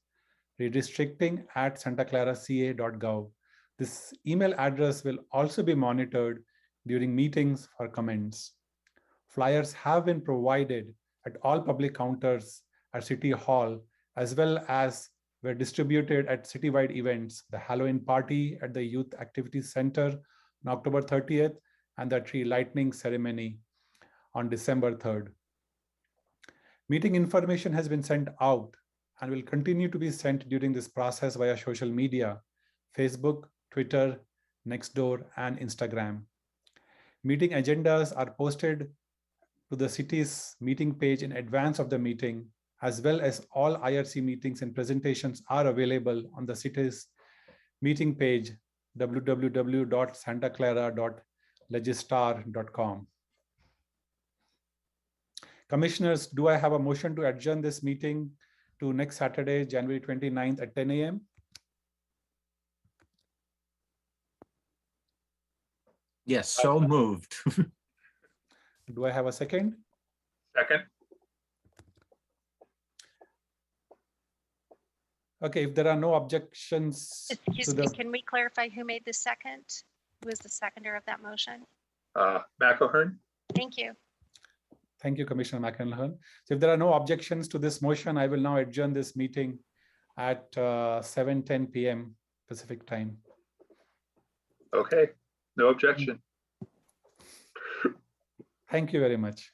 S3: redistricting@santaclaraca.gov. This email address will also be monitored during meetings for comments. Flyers have been provided at all public counters at City Hall, as well as were distributed at citywide events, the Halloween party at the Youth Activities Center on October 30th, and the tree lighting ceremony on December 3rd. Meeting information has been sent out and will continue to be sent during this process via social media, Facebook, Twitter, Nextdoor, and Instagram. Meeting agendas are posted to the city's meeting page in advance of the meeting, as well as all IRC meetings and presentations are available on the city's meeting page, www.santaclara.legistar.com. Commissioners, do I have a motion to adjourn this meeting to next Saturday, January 29th at 10 a.m.?
S12: Yes, so moved.
S3: Do I have a second?
S9: Second.
S3: Okay, if there are no objections.
S2: Excuse me, can we clarify who made the second? Who was the seconder of that motion?
S9: McElhern.
S2: Thank you.
S3: Thank you, Commissioner McElhern. So if there are no objections to this motion, I will now adjourn this meeting at 7:10 p.m. Pacific time.
S9: Okay, no objection.
S3: Thank you very much.